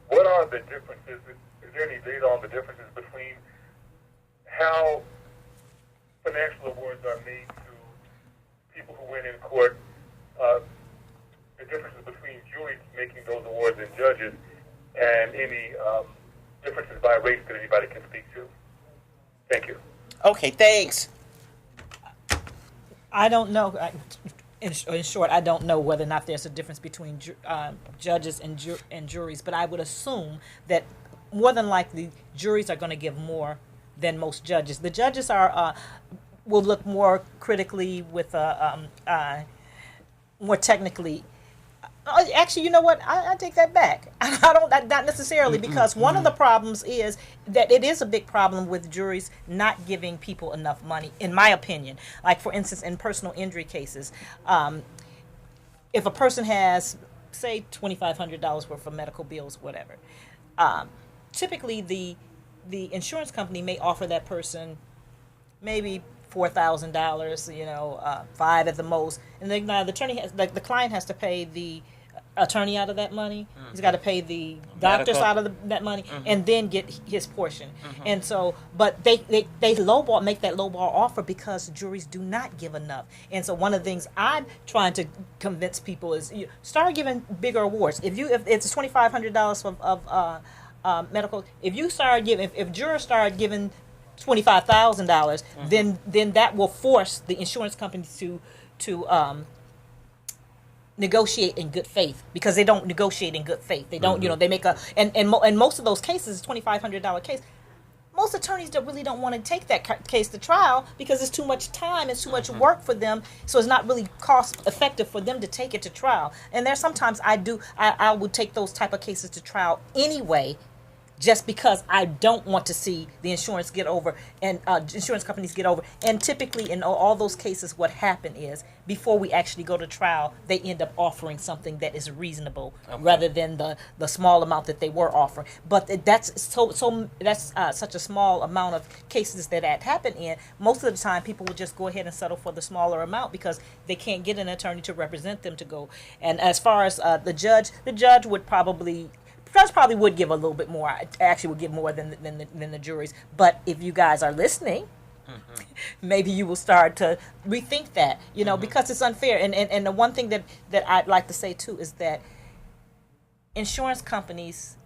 what are the differences? Is there any data on the differences between how financial awards are made to people who win in court, the differences between juries making those awards and judges, and any differences by race that anybody can speak to? Thank you. Okay. Thanks. I don't know. In short, I don't know whether or not there's a difference between judges and juries, but I would assume that more than likely juries are going to give more than most judges. The judges will look more critically with more technically. Actually, you know what? I take that back. Not necessarily, because one of the problems is that it is a big problem with juries not giving people enough money, in my opinion. Like, for instance, in personal injury cases, if a person has, say, $2,500 worth of medical bills, whatever, typically the insurance company may offer that person maybe $4,000, $5,000 at the most, and then the attorney the client has to pay the attorney out of that money. He's got to pay the doctors out of that money, and then get his portion. And so, but they make that lowball offer because juries do not give enough. And so, one of the things I'm trying to convince people is start giving bigger awards. If it's $2,500 of medical, if jurors start giving $25,000, then that will force the insurance company to negotiate in good faith, because they don't negotiate in good faith. They don't, they make and most of those cases, $2,500 case. Most attorneys really don't want to take that case to trial because it's too much time, it's too much work for them, so it's not really cost effective for them to take it to trial. And there's sometimes I would take those type of cases to trial anyway, just because I don't want to see the insurance get over and insurance companies get over. And typically in all those cases, what happened is before we actually go to trial, they end up offering something that is reasonable rather than the small amount that they were offering. But that's such a small amount of cases that happen in. Most of the time, people will just go ahead and settle for the smaller amount because they can't get an attorney to represent them to go. And as far as the judge would probably would give a little bit more. Actually, would give more than the juries. But if you guys are listening, maybe you will start to rethink that. Because it's unfair. And the one thing that I'd like to say too is that insurance companies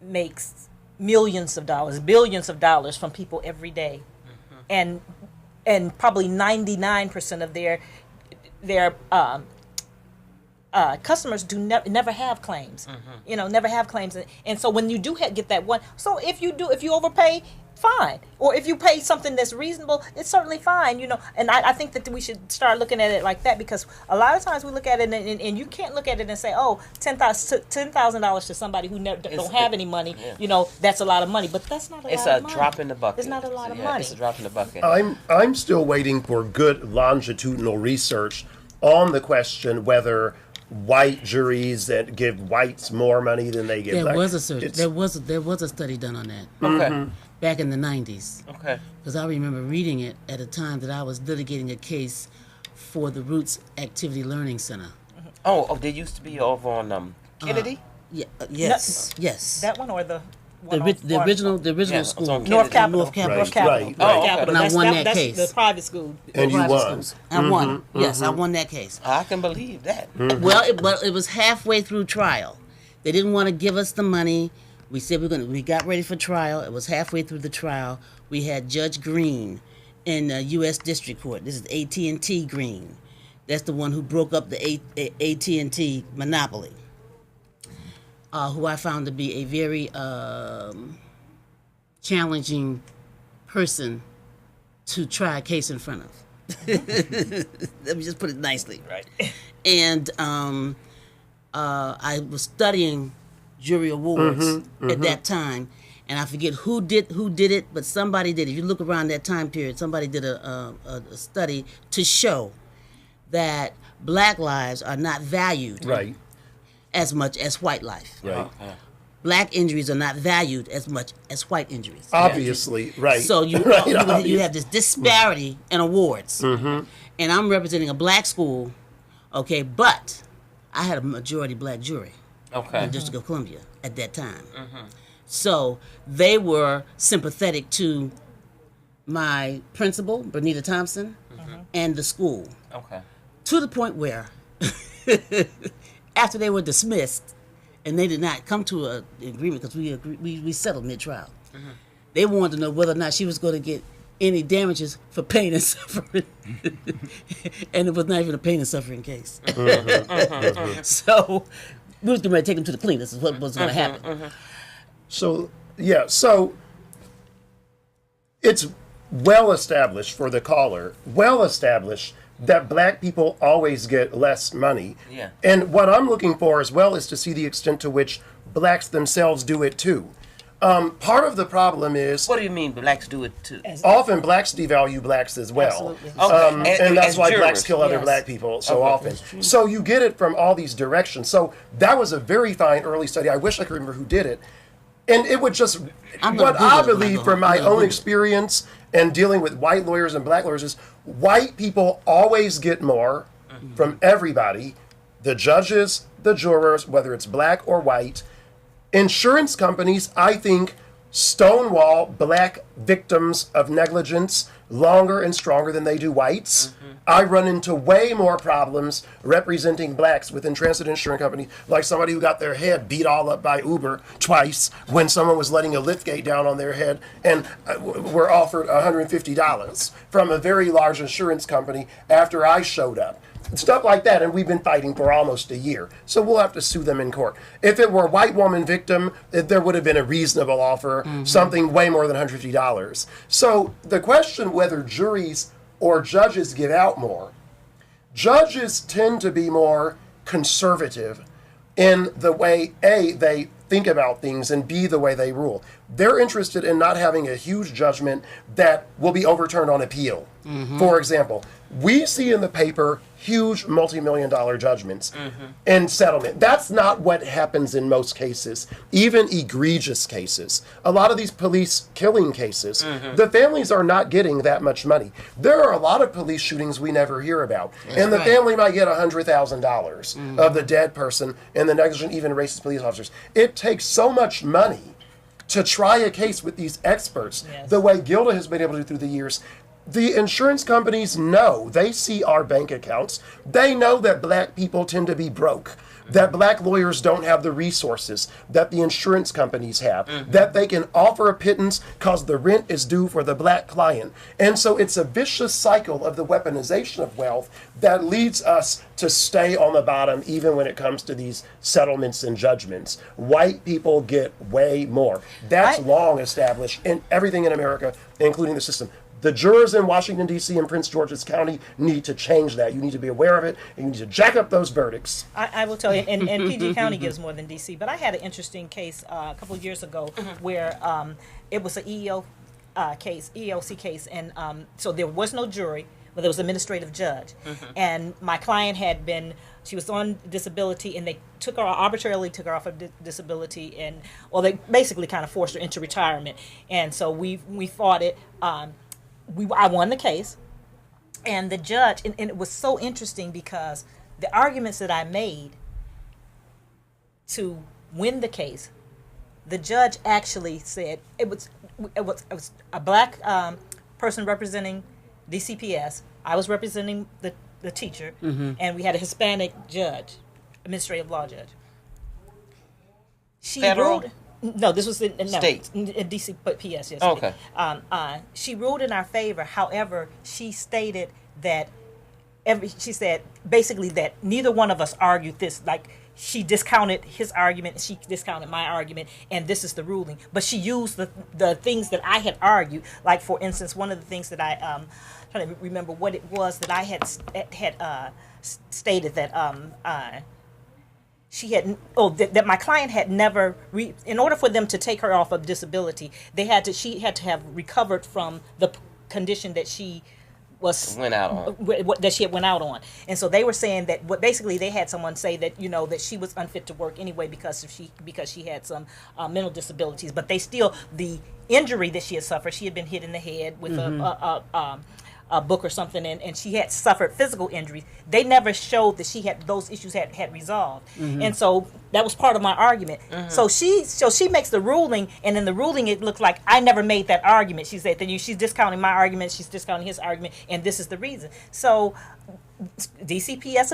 makes millions of dollars, billions of dollars from people every day, and probably 99% of their customers never have claims, never have claims, and so when you do get that one, so if you overpay, fine. Or if you pay something that's reasonable, it's certainly fine, you know. And I think that we should start looking at it like that, because a lot of times we look at it and you can't look at it and say, oh, $10,000 to somebody who don't have any money, you know, that's a lot of money. But that's not a lot of money. It's a drop in the bucket. It's not a lot of money. It's a drop in the bucket. I'm still waiting for good longitudinal research on the question whether white juries that give whites more money than they give There black. there was a study done on that Okay. back in the 90s. Okay. Because I remember reading it at a time that I was litigating a case for the Roots Activity Learning Center. Oh, they used to be over on Kennedy? Yes. That one or the The original Yeah, it's school. on North Kennedy. Capital. North Capital. Right. Oh, okay. Capital. And I won that that's case. the private school. And you Private won. schools. I won. Yes, I won that case. I can believe that. Well, it was halfway through trial. They didn't want to give us the money. We said we got ready for trial. It was halfway through the trial. We had Judge Green in U.S. District Court. This is AT&T Green. That's the one who broke up the AT&T monopoly. Who I found to be a very challenging person to try a case in front of. Let me just put it nicely. Right. And I was studying jury awards at that time, and I forget who did it, but somebody did. If you look around that time period, somebody did a study to show that black lives are not valued Right. as much as white life. Right. Black injuries are not valued as much as white injuries. Obviously, right. So you Right, you have this disparity in awards, and I'm representing a black school, okay, but I had a majority black jury in Okay. the District of Columbia at that time. So they were sympathetic to my principal, Bernita Thompson, and the school, Okay. to the point where after they were dismissed and they did not come to an agreement, because we settled mid-trial, they wanted to know whether or not she was going to get any damages for pain and suffering. And it was not even a pain and suffering case. So we was getting ready to take them to the cleaners is what was going to happen. So, yeah, so it's well established for the caller, that black people always get less money. Yeah. And what I'm looking for as well is to see the extent to which blacks themselves do it too. Part of the problem is What do you mean blacks do it too? often blacks devalue blacks as well. Absolutely. Okay. And that's as why jurors. blacks kill other Yes. black people so Okay. often. So you get it from all these directions. So that was a very fine early study. I wish I could remember who did it. And it would just, I'm gonna what I Google it. believe from my I'm gonna own Google it. experience and dealing with white lawyers and black lawyers is white people always get more from everybody. The judges, the jurors, whether it's black or white. Insurance companies, I think, stonewall black victims of negligence longer and stronger than they do whites. I run into way more problems representing blacks within transit insurance companies, like somebody who got their head beat all up by Uber twice when someone was letting a liftgate down on their head and were offered $150 from a very large insurance company after I showed up. Stuff like that, and we've been fighting for almost a year. So we'll have to sue them in court. If it were a white woman victim, there would have been a reasonable offer, something way more than $150. So the question whether juries or judges give out more, judges tend to be more conservative in the way, A, they think about things, and B, the way they rule. They're interested in not having a huge judgment that will be overturned on appeal. For example, we see in the paper huge multi-million-dollar judgments in settlement. That's not what happens in most cases, even egregious cases. A lot of these police killing cases, the families are not getting that much money. There are a lot of police shootings we never hear about, and the family might get $100,000 of the dead person and the negligent, even racist police officers. It takes so much money to try a case with these experts, the way Gilda has been able to do through the years. The insurance companies know, they see our bank accounts. They know that black people tend to be broke. that black lawyers don't have the resources that the insurance companies have, that they can offer a pittance because the rent is due for the black client. And so it's a vicious cycle of the weaponization of wealth that leads us to stay on the bottom even when it comes to these settlements and judgments. White people get way more. That's long established in everything in America, including the system. The jurors in Washington, D.C. and Prince George's County need to change that. You need to be aware of it, and you need to jack up those verdicts. I will tell you, and PG County gives more than D.C., but I had an interesting case a couple of years ago where it was an EEOC case, and so there was no jury, but there was an administrative judge. And my client she was on disability, and they arbitrarily took her off of disability, and, well, they basically kind of forced her into retirement. And so we fought it. I won the case, and the judge, and it was so interesting because the arguments that I made to win the case, the judge actually said it was a black person representing DCPS. I was representing the teacher, and we had a Hispanic judge, administrative law judge. She Federal? ruled. No, this was in State. DC, but PS, yes. Okay. She ruled in our favor. However, she stated that she said basically that neither one of us argued this. Like, she discounted his argument, she discounted my argument, and this is the ruling. But she used the things that I had argued. Like, for instance, one of the things that I'm trying to remember what it was that I had stated that that my client had never, in order for them to take her off of disability, she had to have recovered from the condition that she went out on. That she had went out on. And so they were saying that basically they had someone say that, that she was unfit to work anyway because she had some mental disabilities. But the injury that she had suffered, she had been hit in the head with a book or something, and she had suffered physical injuries. They never showed that those issues had resolved, and so that was part of my argument. So she makes the ruling, and in the ruling it looked like I never made that argument. She said that she's discounting my argument, she's discounting his argument, and this is the reason. So DCPS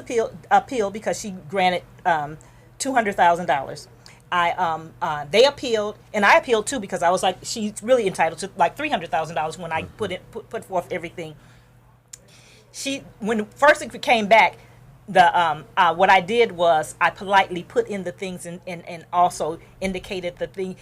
appealed because she granted $200,000. They appealed, and I appealed too because I was like, she's really entitled to like $300,000 when I put forth everything. When first it came back, what I did was I politely put in the things and also indicated the thing.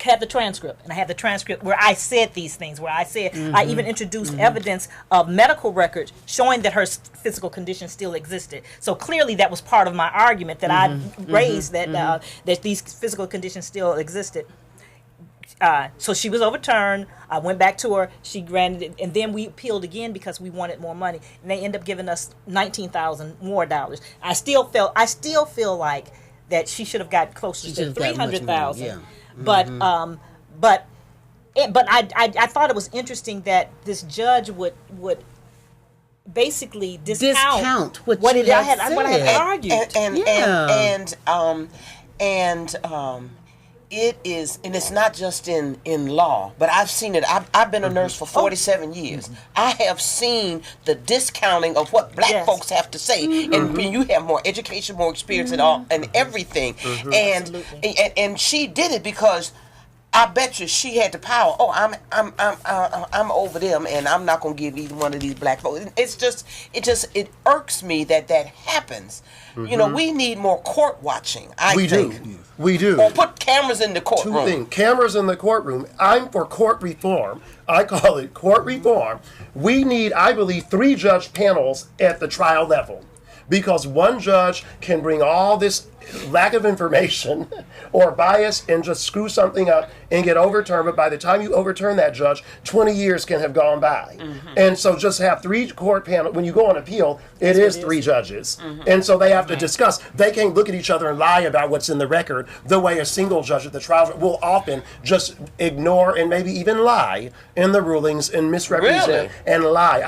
Had the transcript, and I had the transcript where I said these things, where I said I even introduced evidence of medical records showing that her physical condition still existed. So clearly that was part of my argument that I raised, that these physical conditions still existed. So she was overturned. I went back to her. She granted it, and then we appealed again because we wanted more money, and they ended up giving us $19,000 more. I still feel like that she should have got closer to $300,000. Yeah. But I thought it was interesting that this judge would basically discount what I had argued. It is, and it's not just in law, but I've seen it. I've been a nurse for 47 years. I have seen the discounting of what black folks have to say, and when you have more education, more experience, and everything, and she did it because I bet you she had the power. Oh, I'm over them, and I'm not gonna give either one of these black folks. It irks me that happens. We need more court watching. We do. Or put cameras in the courtroom. Two things. Cameras in the courtroom. I'm for court reform. I call it court reform. We need, I believe, 3 judge panels at the trial level, because one judge can bring all this lack of information or bias and just screw something up and get overturned. But by the time you overturn that judge, 20 years can have gone by. And so just have 3 court panels. When you go on appeal, it is 3 judges. And so they have to discuss. They can't look at each other and lie about what's in the record the way a single judge at the trial will often just ignore and maybe even lie in the rulings and misrepresent and lie.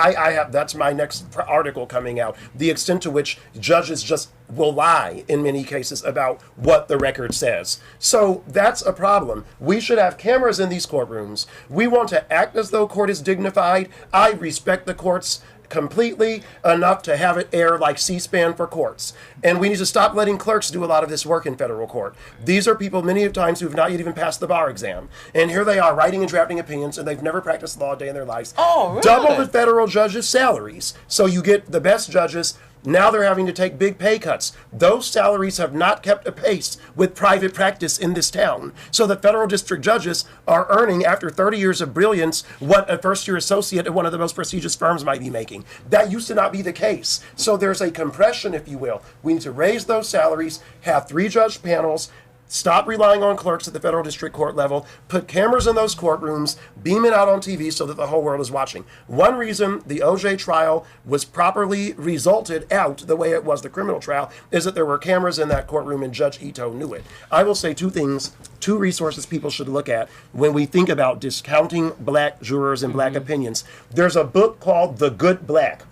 That's my next article coming out. The extent to which judges just will lie in many cases about what the record says. So that's a problem. We should have cameras in these courtrooms. We want to act as though court is dignified. I respect the courts. completely enough to have it air like C-SPAN for courts. And we need to stop letting clerks do a lot of this work in federal court. These are people many of times who have not yet even passed the bar exam. And here they are writing and drafting opinions, and they've never practiced law a day in their lives. Oh, really? Double the federal judges' salaries. So you get the best judges. Now they're having to take big pay cuts. Those salaries have not kept a pace with private practice in this town. So the federal district judges are earning, after 30 years of brilliance, what a first-year associate at one of the most prestigious firms might be making. That used to not be the case. So there's a compression, if you will. We need to raise those salaries, have 3-judge panels, stop relying on clerks at the federal district court level, put cameras in those courtrooms, beam it out on TV so that the whole world is watching. One reason the OJ trial was properly resulted out the way it was the criminal trial is that there were cameras in that courtroom and Judge Ito knew it. I will say 2 things, 2 resources people should look at when we think about discounting black jurors and black opinions. There's a book called The Good Black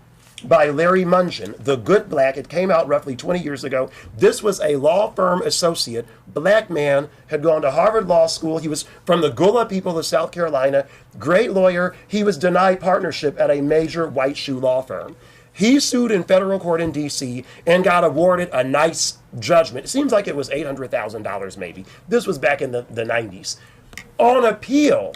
by Larry Mungeon, The Good Black. It came out roughly 20 years ago. This was a law firm associate, black man, had gone to Harvard Law School. He was from the Gullah people of South Carolina, great lawyer. He was denied partnership at a major white shoe law firm. He sued in federal court in D.C. and got awarded a nice judgment. It seems like it was $800,000 maybe. This was back in the 90s. On appeal,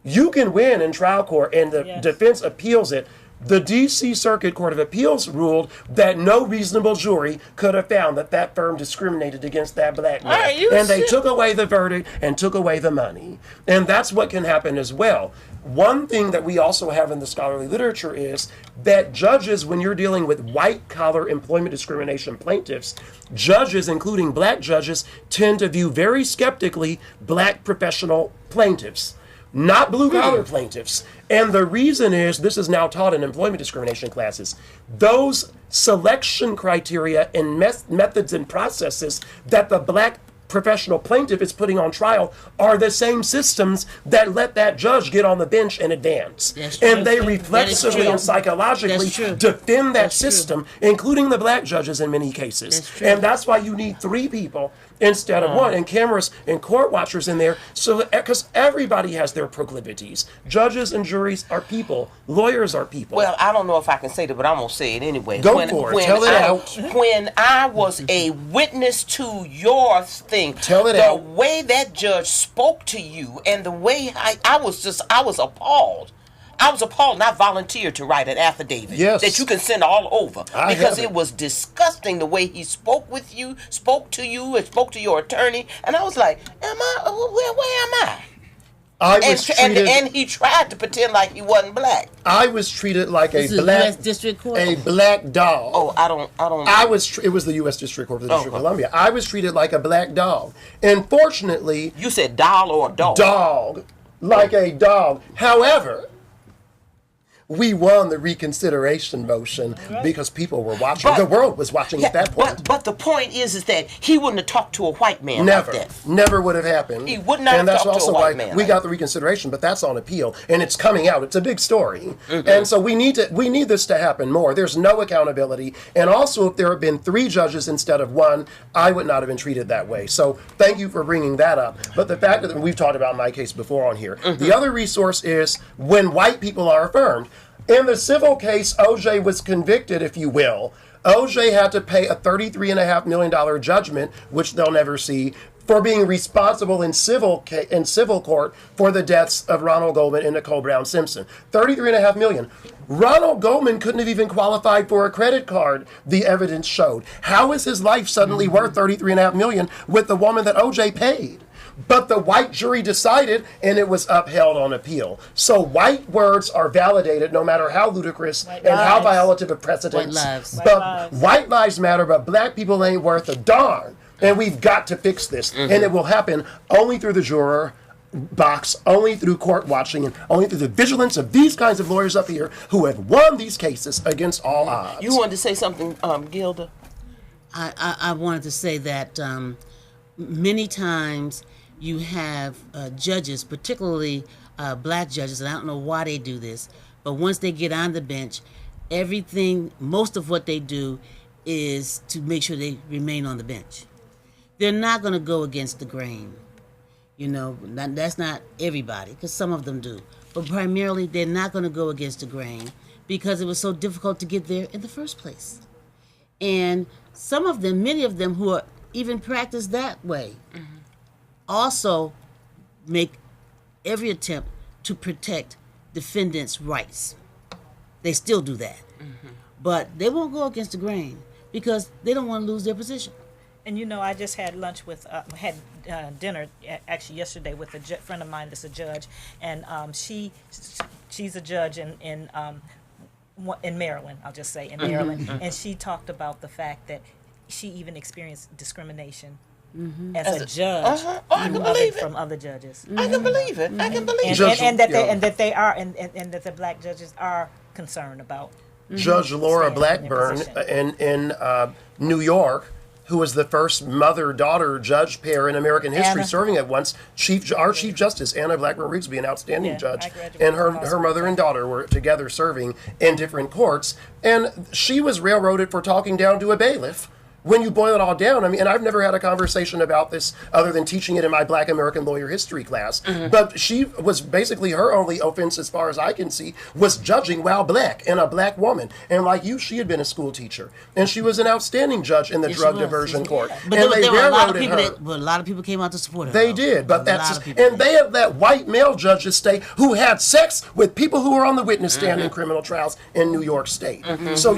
you can win in trial court, and the defense appeals it. The D.C. Circuit Court of Appeals ruled that no reasonable jury could have found that that firm discriminated against that black man. And they took away the verdict and took away the money. And that's what can happen as well. One thing that we also have in the scholarly literature is that judges, when you're dealing with white-collar employment discrimination plaintiffs, judges, including black judges, tend to view very skeptically black professional plaintiffs, not blue-collar plaintiffs. And the reason is, this is now taught in employment discrimination classes, those selection criteria and methods and processes that the black professional plaintiff is putting on trial are the same systems that let that judge get on the bench and advance. And they reflexively and psychologically defend that system, including the black judges in many cases. And that's why you need 3 people instead of 1, and cameras and court watchers in there, so because everybody has their proclivities. Judges and juries are people. Lawyers are people. Well, I don't know if I can say that, but I'm going to say it anyway. Go for it. Tell it out. When I was a witness to your thing, tell it out. The way that judge spoke to you and the way I was appalled. I was appalled, and I volunteered to write an affidavit that you can send all over because it was disgusting the way he spoke with you, spoke to you, and spoke to your attorney, and I was like, where am I? And he tried to pretend like he wasn't black. I was treated like a U.S. District Court? A black dog. Oh, I don't. It was the U.S. District Court of the District of Columbia. I was treated like a black dog. And fortunately, you said doll or dog? Dog, like a dog. However, we won the reconsideration motion because people were watching. The world was watching at that point. But the point is that he wouldn't have talked to a white man like that. Never would have happened. He would not have talked to a white man. We got the reconsideration, but that's on appeal, and it's coming out. It's a big story. And so we need this to happen more. There's no accountability. And also, if there had been 3 judges instead of 1, I would not have been treated that way. So thank you for bringing that up. But the fact that we've talked about my case before on here. The other resource is when white people are affirmed. In the civil case, OJ was convicted, if you will. OJ had to pay a $33.5 million judgment, which they'll never see, for being responsible in civil court for the deaths of Ronald Goldman and Nicole Brown Simpson. $33.5 million. Ronald Goldman couldn't have even qualified for a credit card, the evidence showed. How is his life suddenly worth $33.5 million with the woman that OJ paid? But the white jury decided, and it was upheld on appeal. So white words are validated no matter how ludicrous how violative of precedents. White lives matter, but black people ain't worth a darn. And we've got to fix this. And it will happen only through the juror box, only through court watching, and only through the vigilance of these kinds of lawyers up here who have won these cases against all odds. You wanted to say something, Gilda? I wanted to say that many times you have judges, particularly black judges, and I don't know why they do this, but once they get on the bench, most of what they do is to make sure they remain on the bench. They're not going to go against the grain. That's not everybody, because some of them do. But primarily, they're not going to go against the grain. because it was so difficult to get there in the first place. And some of them, many of them who are even practice that way, also make every attempt to protect defendants' rights. They still do that. But they won't go against the grain because they don't want to lose their position. And you know, I just had lunch with, dinner actually yesterday with a friend of mine that's a judge, and she's a judge in Maryland. I'll just say in Maryland, and she talked about the fact that she even experienced discrimination as a judge from other judges. I can believe it. I can believe it. And that they are, and that the black judges are concerned about. Judge Laura Blackburn in New York, who was the first mother-daughter judge pair in American history, serving at once. Our Chief Justice, Anna Blackburn Rigsby, an outstanding judge, and her mother and daughter were together serving in different courts. And she was railroaded for talking down to a bailiff. When you boil it all down, I mean, and I've never had a conversation about this other than teaching it in my Black American lawyer history class, but she was basically, her only offense, as far as I can see, was judging while black and a black woman. And like you, she had been a school teacher, and she was an outstanding judge in the drug diversion court. But and there were a lot of people her. but a lot of people came out to support her. They did, but that's just, and they have that white male judges state who had sex with people who were on the witness stand in criminal trials in New York State. So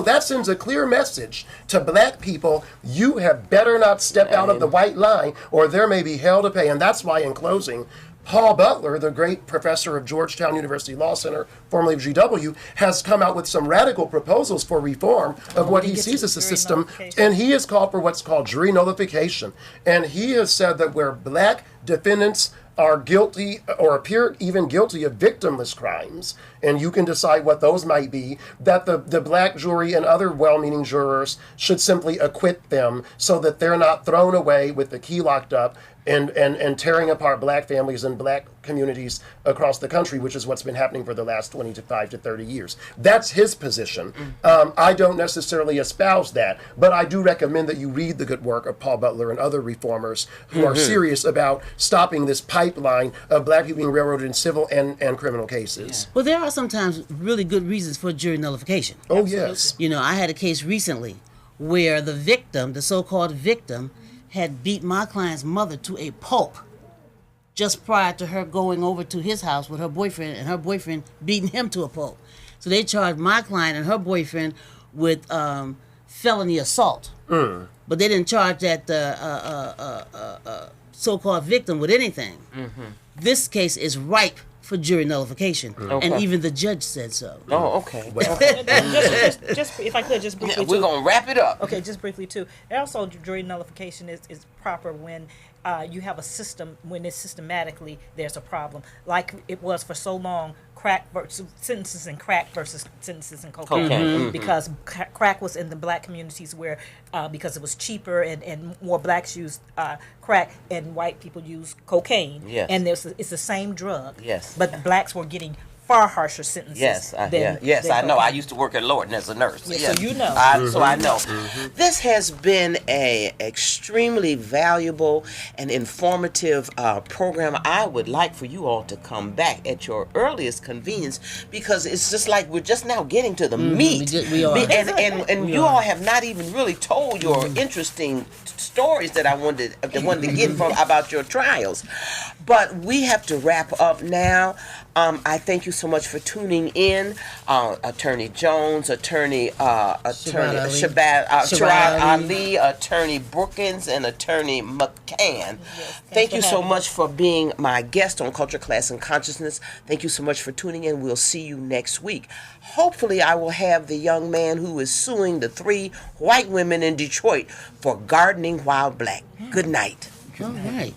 that sends a clear message to black people: you have better not step out of the white line, or there may be hell to pay. And that's why, in closing, Paul Butler, the great professor of Georgetown University Law Center, formerly of GW, has come out with some radical proposals for reform of what he sees as a system, and he has called for what's called jury nullification. And he has said that where black defendants are guilty or appear even guilty of victimless crimes, and you can decide what those might be, that the black jury and other well-meaning jurors should simply acquit them so that they're not thrown away with the key locked up and tearing apart black families and black communities across the country, which is what's been happening for the last 25 to 30 years. That's his position. I don't necessarily espouse that, but I do recommend that you read the good work of Paul Butler and other reformers who are serious about stopping this pipeline of black people being railroaded in civil and criminal cases. Well, there are sometimes really good reasons for jury nullification. Oh, yes. You know, I had a case recently where the victim, the so-called victim, had beat my client's mother to a pulp just prior to her going over to his house with her boyfriend, and her boyfriend beating him to a pulp. So they charged my client and her boyfriend with felony assault. But they didn't charge that so-called victim with anything. This case is ripe for jury nullification, and even the judge said so. Oh, okay. just if I could, just briefly. We're going to wrap it up. Okay, just briefly too. And also, jury nullification is proper when you have a system, when it's systematically there's a problem, like it was for so long. Crack versus sentences in crack versus sentences in cocaine. Because crack was in the black communities where because it was cheaper and more blacks used crack and white people used cocaine. Yes. And it's the same drug. Yes. But the blacks were getting far harsher sentences. Yes, I know. cocaine. I used to work at Lorton as a nurse. Yeah, so you know. So I know. This has been a extremely valuable and informative program. I would like for you all to come back at your earliest convenience, because it's just like we're just now getting to the meat. We are. And you all have not even really told your interesting stories that I wanted to get from about your trials. But we have to wrap up now. I thank you so much for tuning in, Attorney Jones, Attorney Shabbat Ali, Attorney Brookins, and Attorney McCann. Thank you so much for being my guest on Culture, Class, and Consciousness. Thank you so much for tuning in. We'll see you next week. Hopefully, I will have the young man who is suing the 3 white women in Detroit for gardening while black. Good night. All right.